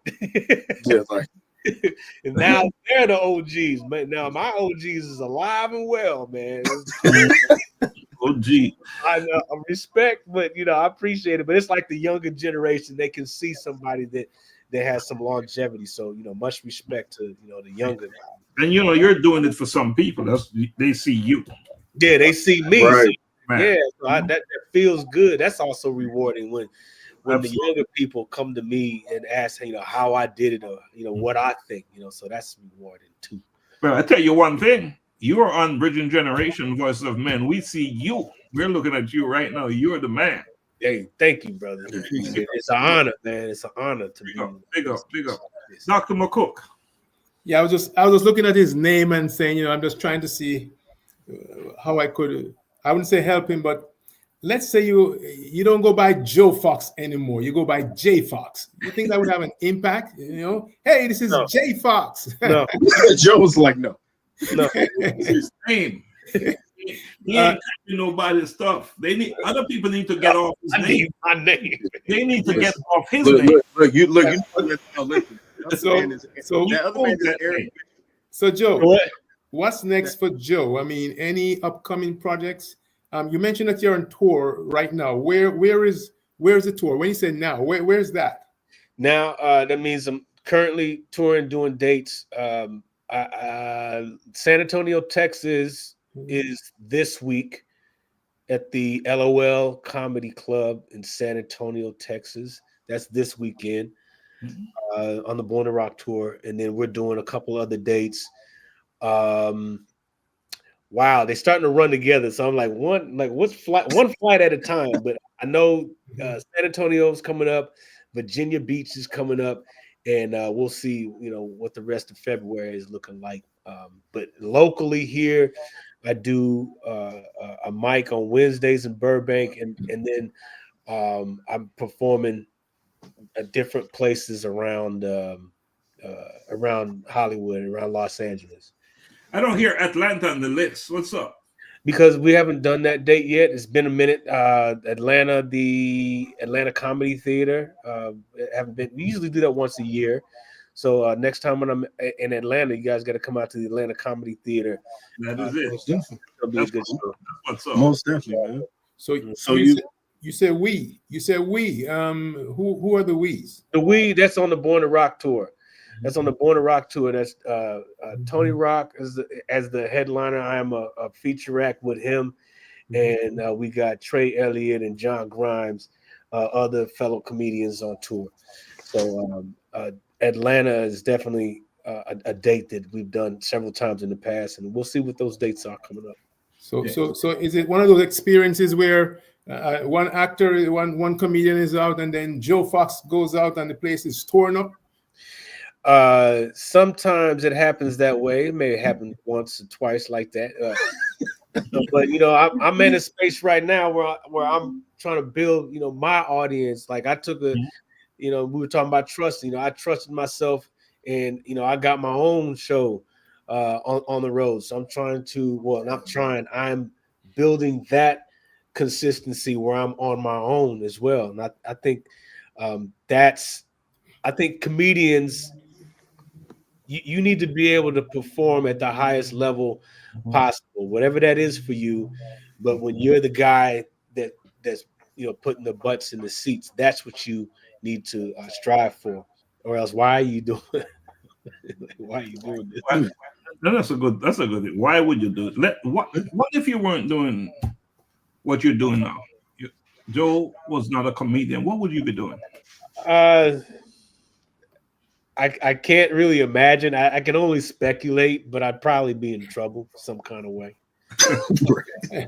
Yeah, like. And now they're the OGs, man. Now my OGs is alive and well, man. OG. I know, I respect, but I appreciate it. But it's like the younger generation; they can see somebody that has some longevity. So much respect to the younger guys. And you're doing it for some people. They see you. Yeah, they see me. Right. Yeah, so that feels good. That's also rewarding when the younger people come to me and ask, how I did it, or what I think. So that's rewarding too. Well, I tell you one thing. You are on Bridging Generation, Voices of Men. We see you. We're looking at you right now. You're the man. Hey, thank you, brother. Appreciate it. It's an honor, man. It's an honor to be. Big up. Dr. McCook. Yeah, I was just looking at his name and saying, I'm just trying to see how I could. I wouldn't say help him, but let's say you don't go by Joe Fox anymore. You go by J Fox. You think that would have an impact? Hey, this is J Fox. No. Joe was like, no. It's his name. He ain't copying nobody's stuff. Other people need to get off his name. My name. They need to get off his name. So Joe, what's next for Joe? I mean, any upcoming projects? You mentioned that you're on tour right now. Where's the tour? When you say now, where's that? Now, that means I'm currently touring, doing dates. San Antonio, Texas is this week at the LOL Comedy Club in San Antonio, Texas. That's this weekend on the Born to Rock tour. And then we're doing a couple other dates. Wow, they're starting to run together. So I'm like, one flight at a time. But I know San Antonio's coming up, Virginia Beach is coming up, and we'll see, what the rest of February is looking like. But locally here, I do a mic on Wednesdays in Burbank, and then I'm performing at different places around Hollywood, around Los Angeles. I don't hear Atlanta on the list. What's up? Because we haven't done that date yet. It's been a minute. Atlanta, the Atlanta Comedy Theater. Haven't been. We usually do that once a year. So next time when I'm in Atlanta, you guys got to come out to the Atlanta Comedy Theater. That is it. It'll be a good show. What's up? Most definitely, man. So you said we. You said we. Who are the we's? The we. That's on the Born to Rock tour. That's on the Born to Rock tour. That's Tony Rock as the headliner. I am a feature act with him, and we got Trey Elliott and John Grimes, other fellow comedians on tour. So Atlanta is definitely a date that we've done several times in the past, and we'll see what those dates are coming up. So is it one of those experiences where one actor, one comedian is out, and then Joe Fox goes out and the place is torn up? Sometimes it happens that way. It may happen once or twice like that. But I'm in a space right now where I'm trying to build, my audience. Like I took we were talking about trust. I trusted myself, and I got my own show on the road. So I'm building that consistency where I'm on my own as well. And I think I think comedians, you need to be able to perform at the highest level possible, whatever that is for you. But when you're the guy that's putting the butts in the seats, that's what you need to strive for. Or else, why are you doing? Why are you doing this? That's a good thing. Why would you do it? What if you weren't doing what you're doing now? Joe was not a comedian. What would you be doing? I can't really imagine. I can only speculate, but I'd probably be in trouble some kind of way.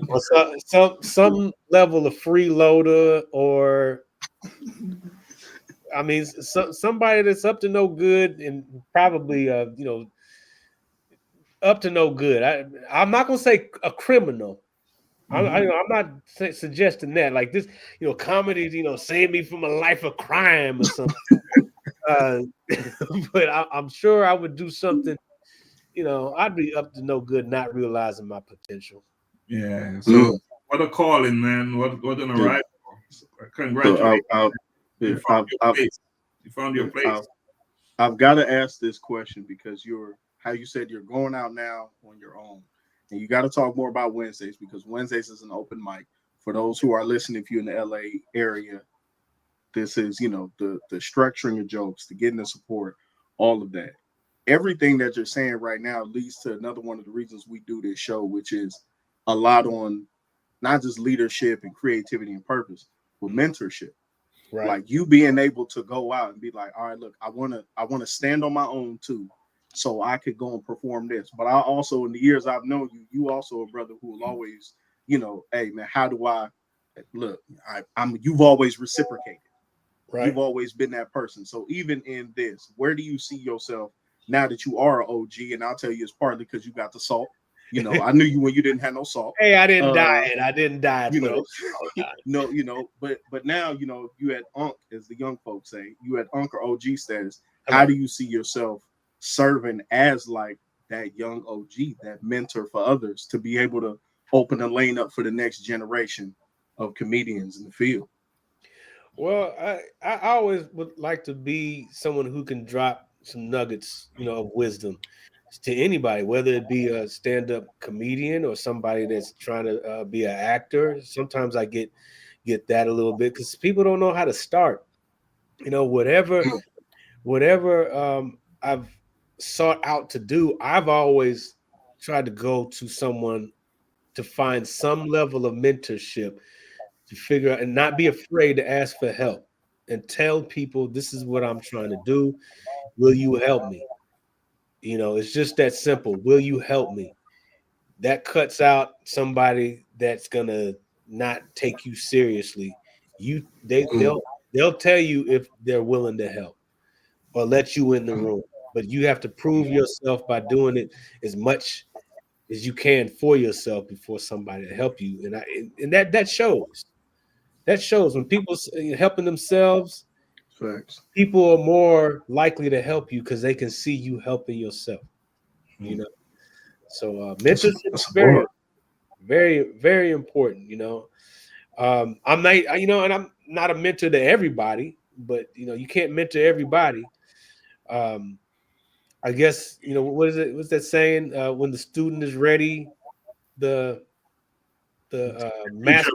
Or some level of freeloader, or somebody that's up to no good, and probably up to no good. I'm not gonna say a criminal. I'm not suggesting that. Like this, comedy, save me from a life of crime or something. But I'm sure I would do something. I'd be up to no good, not realizing my potential. Yeah. So what a calling, man! What an arrival! Congratulations! You found your place. I've got to ask this question because how you said you're going out now on your own, and you got to talk more about Wednesdays, because Wednesdays is an open mic for those who are listening. If you're in the LA area, this is the structuring of jokes, the getting the support, all of that. Everything that you're saying right now leads to another one of the reasons we do this show, which is a lot on not just leadership and creativity and purpose, but mentorship. Right. Like you being able to go out and be like, all right, look, I want to stand on my own too, so I could go and perform this. But I also, in the years I've known you, you also a brother who will always, hey man, how do I look, you've always reciprocated. Right. You've always been that person. So even in this, where do you see yourself now that you are an OG? And I'll tell you, it's partly because you got the salt. You know, I knew you when you didn't have no salt. Hey, I didn't die. I didn't die. You know, no, you know, but now, you know, you at Unc, as the young folks say, you at Unc or OG status. How do you see yourself serving as like that young OG, that mentor for others to be able to open a lane up for the next generation of comedians in the field? Well, I always would like to be someone who can drop some nuggets, you know, of wisdom to anybody, whether it be a stand-up comedian or somebody that's trying to be an actor. Sometimes I get that a little bit because people don't know how to start. You know, whatever I've sought out to do, I've always tried to go to someone to find some level of mentorship, to figure out and not be afraid to ask for help and tell people, this is what I'm trying to do. Will you help me? You know, it's just that simple. Will you help me? That cuts out somebody that's gonna not take you seriously. They'll tell you if they're willing to help or let you in the room, but you have to prove yourself by doing it as much as you can for yourself before somebody to help you. And that shows. That shows when people helping themselves. Facts. People are more likely to help you because they can see you helping yourself. You know, so mentorship is very, very, very important. You know, I'm not, you know, and I'm not a mentor to everybody, but you know, you can't mentor everybody. I guess, you know, what is it? What's that saying? When the student is ready, the master.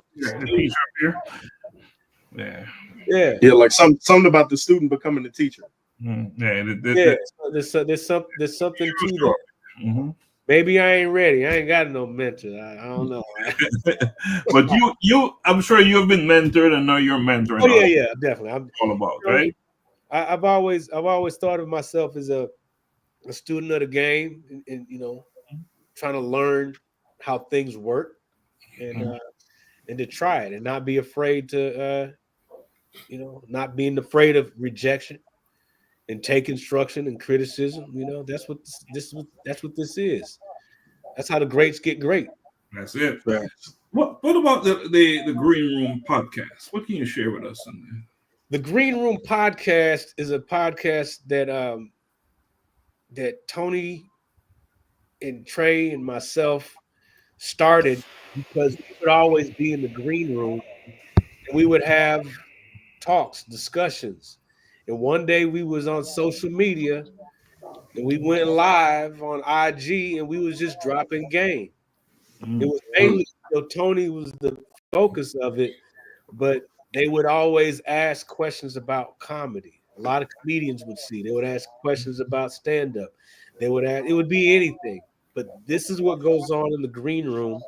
Yeah, like something about the student becoming the teacher. There's something to that. Mm-hmm. Maybe I ain't ready. I ain't got no mentor. I don't know. But I'm sure you've been mentored and now you're mentoring. Oh yeah, definitely. I'm all about, right? I've always thought of myself as a student of the game, and you know, trying to learn how things work, and to try it and not be afraid to, you know, not being afraid of rejection and take instruction and criticism. You know, that's what this is. That's how the greats get great. That's it. What about the Green Room podcast? What can you share with us on there? The Green Room podcast is a podcast that that Tony and Trey and myself started because we would always be in the green room and we would have talks, discussions. And one day we was on social media and we went live on IG and we was just dropping game. It was mainly, you know, Tony was the focus of it, but they would always ask questions about comedy. A lot of comedians would see. They would ask questions about stand-up. They would ask, it would be anything. But this is what goes on in the green room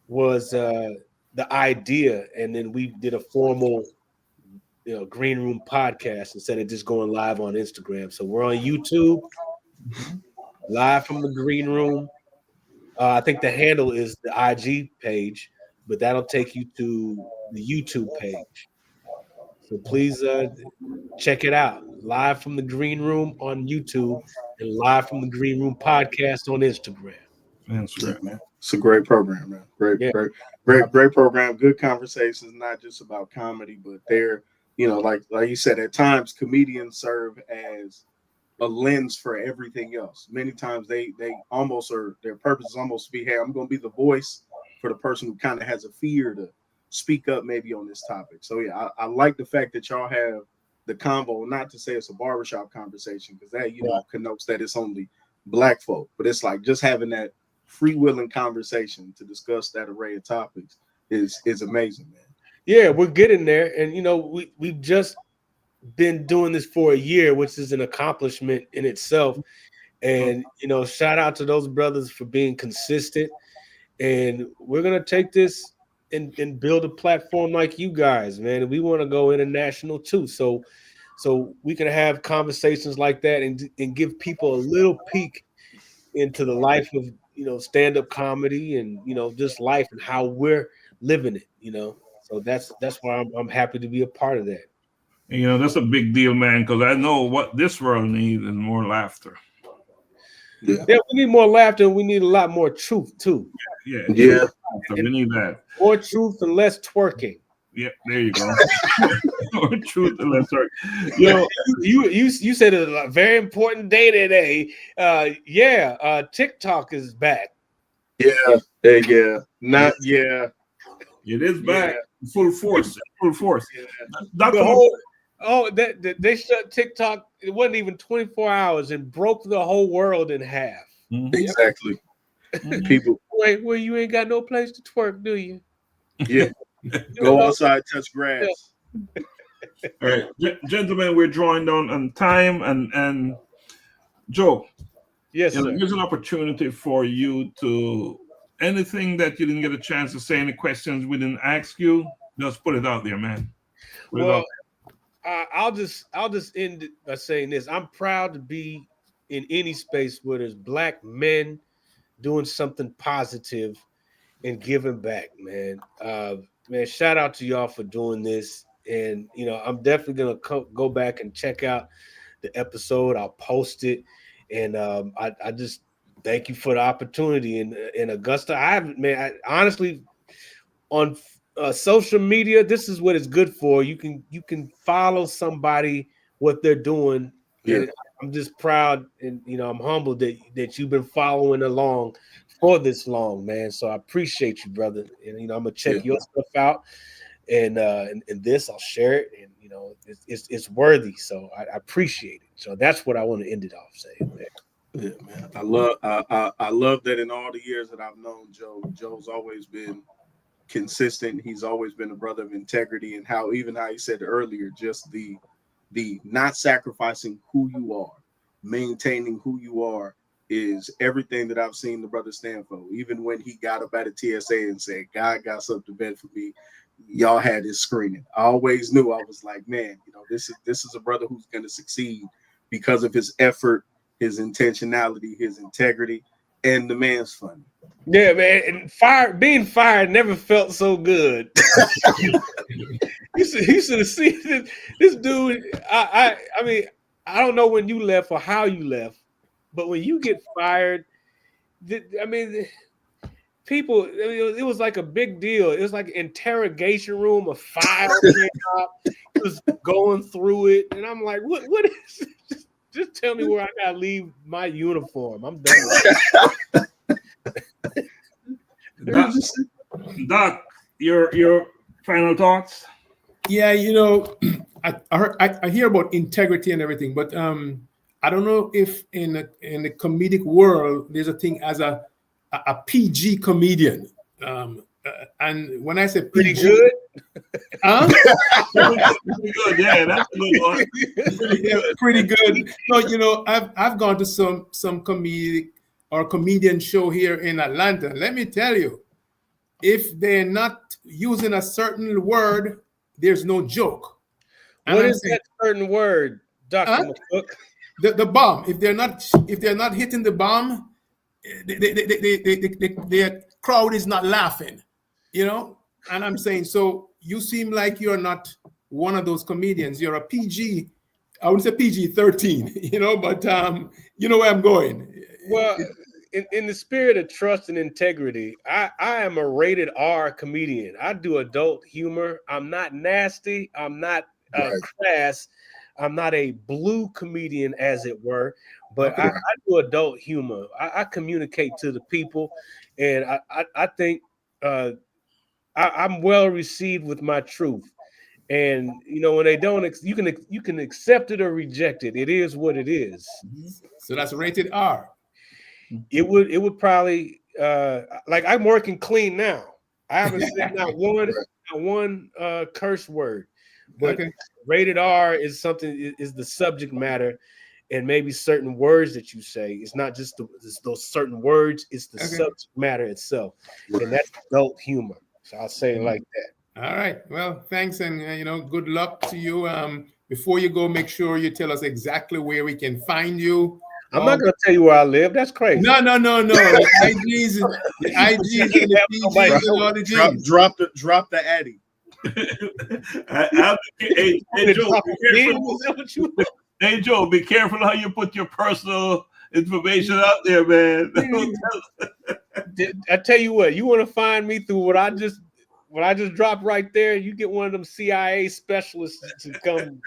was the idea. And then we did a formal, you know, green room podcast instead of just going live on Instagram. So we're on YouTube, live from the green room. I think the handle is the IG page, but that'll take you to the YouTube page. So please check it out. Live from the green room on YouTube and live from the green room podcast on Instagram. Yeah, man. It's a great program, man. Great program. Good conversations, not just about comedy, but they're, you know, like you said, at times comedians serve as a lens for everything else. Many times they almost are, their purpose is almost to be, hey, I'm going to be the voice for the person who kind of has a fear to speak up maybe on this topic. So yeah, I like the fact that y'all have the convo, not to say it's a barbershop conversation, because that, you know, connotes that it's only black folk, but it's like just having that freewheeling conversation to discuss that array of topics is amazing, man. Yeah, we're getting there. And, you know, we've just been doing this for a year, which is an accomplishment in itself. And, you know, shout out to those brothers for being consistent. And we're going to take this and build a platform like you guys, man. And we want to go international too. So we can have conversations like that and give people a little peek into the life of stand-up comedy and just life and how we're living it. So that's why I'm happy to be a part of that. That's a big deal, man, because I know what this world needs is more laughter. Yeah, we need more laughter, and we need a lot more truth too. Yeah. And we need that. More truth and less twerking. Yeah, there you go. More truth and less twerking. You said it's a very important day today. TikTok is back. Yeah. Not yeah. It is back. Full force. Yeah. They shut TikTok. It wasn't even 24 hours and broke the whole world in half. Mm-hmm. Exactly. People, wait, well, you ain't got no place to twerk, do you? Yeah. Go outside, touch grass. All right, gentlemen, we're drawing down on time, and Joe. Yes, sir. Here's an opportunity for you to anything that you didn't get a chance to say, any questions we didn't ask you, just put it out there, man. I'll just end it by saying this. I'm proud to be in any space where there's Black men doing something positive and giving back, man. Man, shout out to y'all for doing this. And, I'm definitely going to go back and check out the episode. I'll post it. And I just thank you for the opportunity in Augusta. I honestly, on social media, this is what it's good for. You can follow somebody, what they're doing. Yeah. And I'm just proud and I'm humbled that you've been following along for this long, man. So I appreciate you, brother. And I'm gonna check your stuff out, and this I'll share it, and it's worthy. So I appreciate it. So that's what I want to end it off saying, man. Yeah, man. I love that in all the years that I've known Joe's always been consistent. He's always been a brother of integrity, and how he said earlier, just the not sacrificing who you are, maintaining who you are is everything that I've seen the brother stand for. Even when he got up at a TSA and said, God got something better for me, y'all had his screening. I always knew, I was like, man, this is a brother who's going to succeed because of his effort, his intentionality, his integrity, and the man's funny. Yeah, man, and being fired never felt so good. You should have seen this dude. I mean, I don't know when you left or how you left, but when you get fired, people, it was like a big deal. It was like an interrogation room, a file came up, it was going through it, and I'm like, what is this? Just tell me where I gotta leave my uniform. I'm done with it. Doc, your final thoughts? Yeah, I hear about integrity and everything, but I don't know if in the comedic world there's a thing as a PG comedian. And when I say pretty good, pretty good, yeah, that's a good one. Pretty good. No, I've gone to some comedic or comedian show here in Atlanta. Let me tell you, if they're not using a certain word, there's no joke. And what is that certain word, Dr. McCook? The bomb. If they're not hitting the bomb, the crowd is not laughing. And I'm saying, so you seem like you're not one of those comedians. You're a PG. I wouldn't say PG-13, but you know where I'm going. Well, in the spirit of trust and integrity, I am a rated R comedian. I do adult humor. I'm not nasty. I'm not crass. I'm not a blue comedian, as it were, but I do adult humor. I communicate to the people, and I think I'm well received with my truth. And when they don't, you can accept it or reject it. It is what it is. So that's rated R. It would probably like I'm working clean now. I haven't said not one curse word, but rated R is something is the subject matter, and maybe certain words that you say. It's not just those certain words; it's the subject matter itself, and that's adult humor. So I'll say it like that. All right. Well, thanks, and good luck to you. Before you go, make sure you tell us exactly where we can find you. I'm not gonna tell you where I live. That's crazy. No. The IGs and the PGs and all the G's. Drop the Addy. Hey Joe, be careful how you put your personal information out there, man. I tell you what, you want to find me through what I just dropped right there. You get one of them CIA specialists to come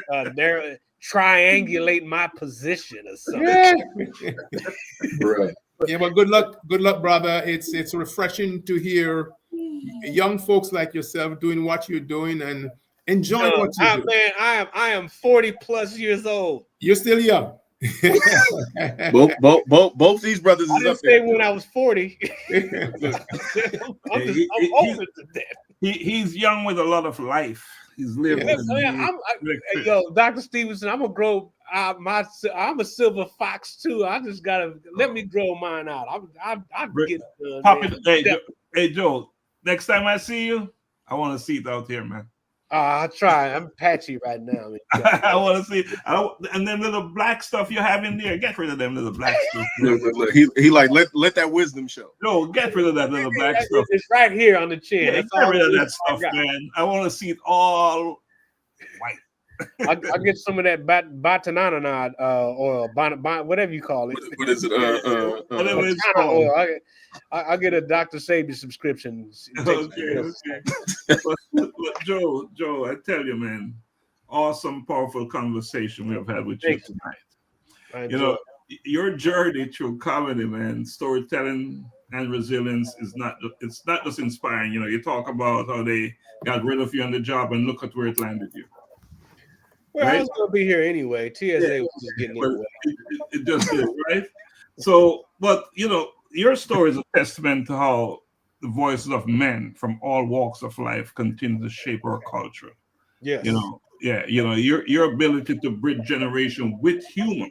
triangulate my position or something. Yeah. Right. Yeah, but good luck, brother. It's refreshing to hear young folks like yourself doing what you're doing and enjoying what you do. Man, I am 40 plus years old. You're still young. both these brothers I is didn't up say there. when I was 40. I'm older than that. He's young with a lot of life. He's lived. Yo, Dr. Stephenson, I'm gonna grow. I'm a silver fox too. I just gotta let me grow mine out. I'll get Hey Joe, next time I see you, I want to see it out here, man. I'll try. I'm patchy right now. I want to see, and then little black stuff you have in there. Get rid of them little black stuff. Look, he like let that wisdom show. No, get rid of that little black stuff. It's right here on the chin. Yeah, get rid of that stuff, man. I want to see it all white. I'll get some of that batanana oil, whatever you call it. What is it? Whatever it's Oil. called. I'll get a Dr. Sabian subscription. Okay. But Joe, I tell you, man, awesome, powerful conversation we have had with you tonight. You know, your journey through comedy, man, storytelling and resilience it's not just inspiring. You know, you talk about how they got rid of you on the job and look at where it landed you. Well, right? I was gonna be here anyway. TSA was just getting in the way. It just is, right? So, but you know, your story is a testament to how the voices of men from all walks of life continue to shape our culture. Yes. You know, your ability to bridge generation with humor.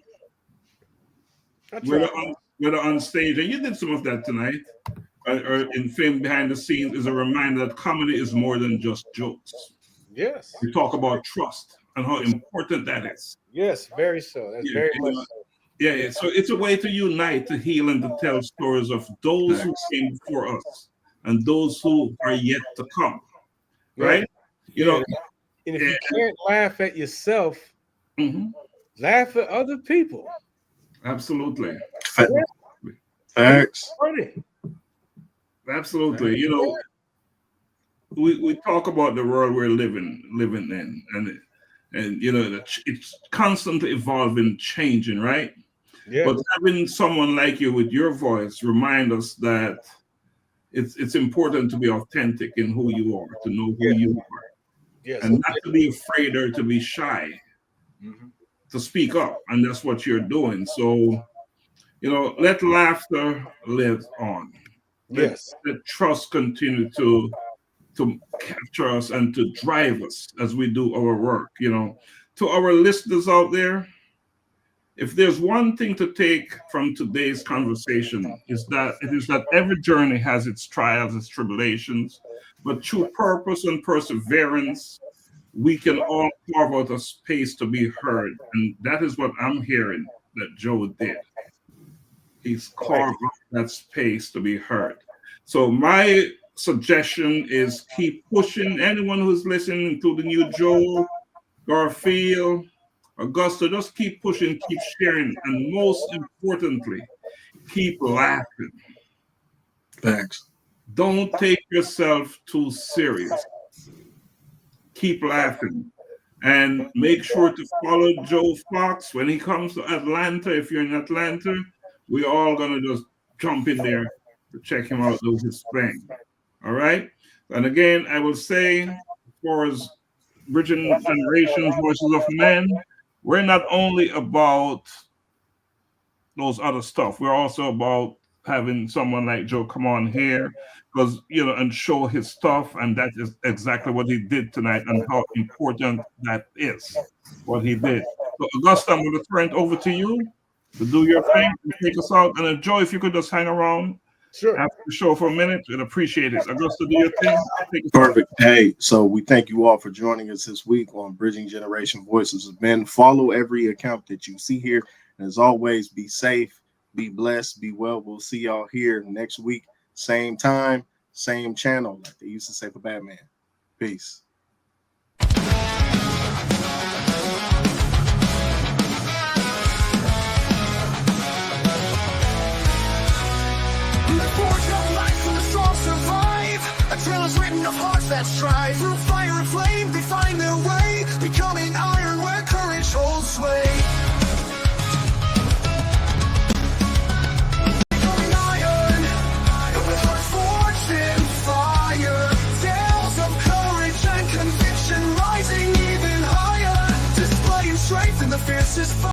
Whether on stage, and you did some of that tonight, or in film behind the scenes, is a reminder that comedy is more than just jokes. Yes. We talk about trust and how important that is. Yes, very so. That's very much so. Yeah. So it's a way to unite, to heal, and to tell stories of those who came before us and those who are yet to come. Right? You know, and if you can't laugh at yourself, laugh at other people. Absolutely. Facts. Absolutely. You know, we talk about the world we're living in, and you know, it's constantly evolving, changing, right? Yeah. But having someone like you with your voice remind us that it's important to be authentic in who you are, to know who you are, and not to be afraid or to be shy, to speak up, and that's what you're doing. So, you know, let laughter live on. Let trust continue to capture us and to drive us as we do our work. You know, to our listeners out there, if there's one thing to take from today's conversation, is that every journey has its trials, its tribulations, but through purpose and perseverance, we can all carve out a space to be heard. And that is what I'm hearing that Joe did. He's carved out that space to be heard. So my suggestion is keep pushing. Anyone who's listening, including you, Joe, Garfield, Augusta, just keep pushing, keep sharing, and most importantly, keep laughing. Thanks. Don't take yourself too serious. Keep laughing. And make sure to follow Joe Fox when he comes to Atlanta. If you're in Atlanta, we're all going to just jump in there to check him out, do his thing. All right? And again, I will say, as far as Bridging Generations, Voices of Men, we're not only about those other stuff. We're also about having someone like Joe come on here, because, you know, and show his stuff. And that is exactly what he did tonight, and how important that is, what he did. So, Augusta, I'm going to turn it over to you to do your thing, and take us out. And Joe, if you could just hang around after the show for a minute, we'd appreciate it. Augusta, do your thing. Perfect. Hey, so we thank you all for joining us this week on Bridging Generation Voices of Men. Follow every account that you see here And as always, be safe, be blessed, be well. We'll see y'all here next week, same time, same channel, like they used to say for Batman. Peace. A trail is written of hearts that strive. Through fire and flame, they find their way, becoming iron where courage holds sway.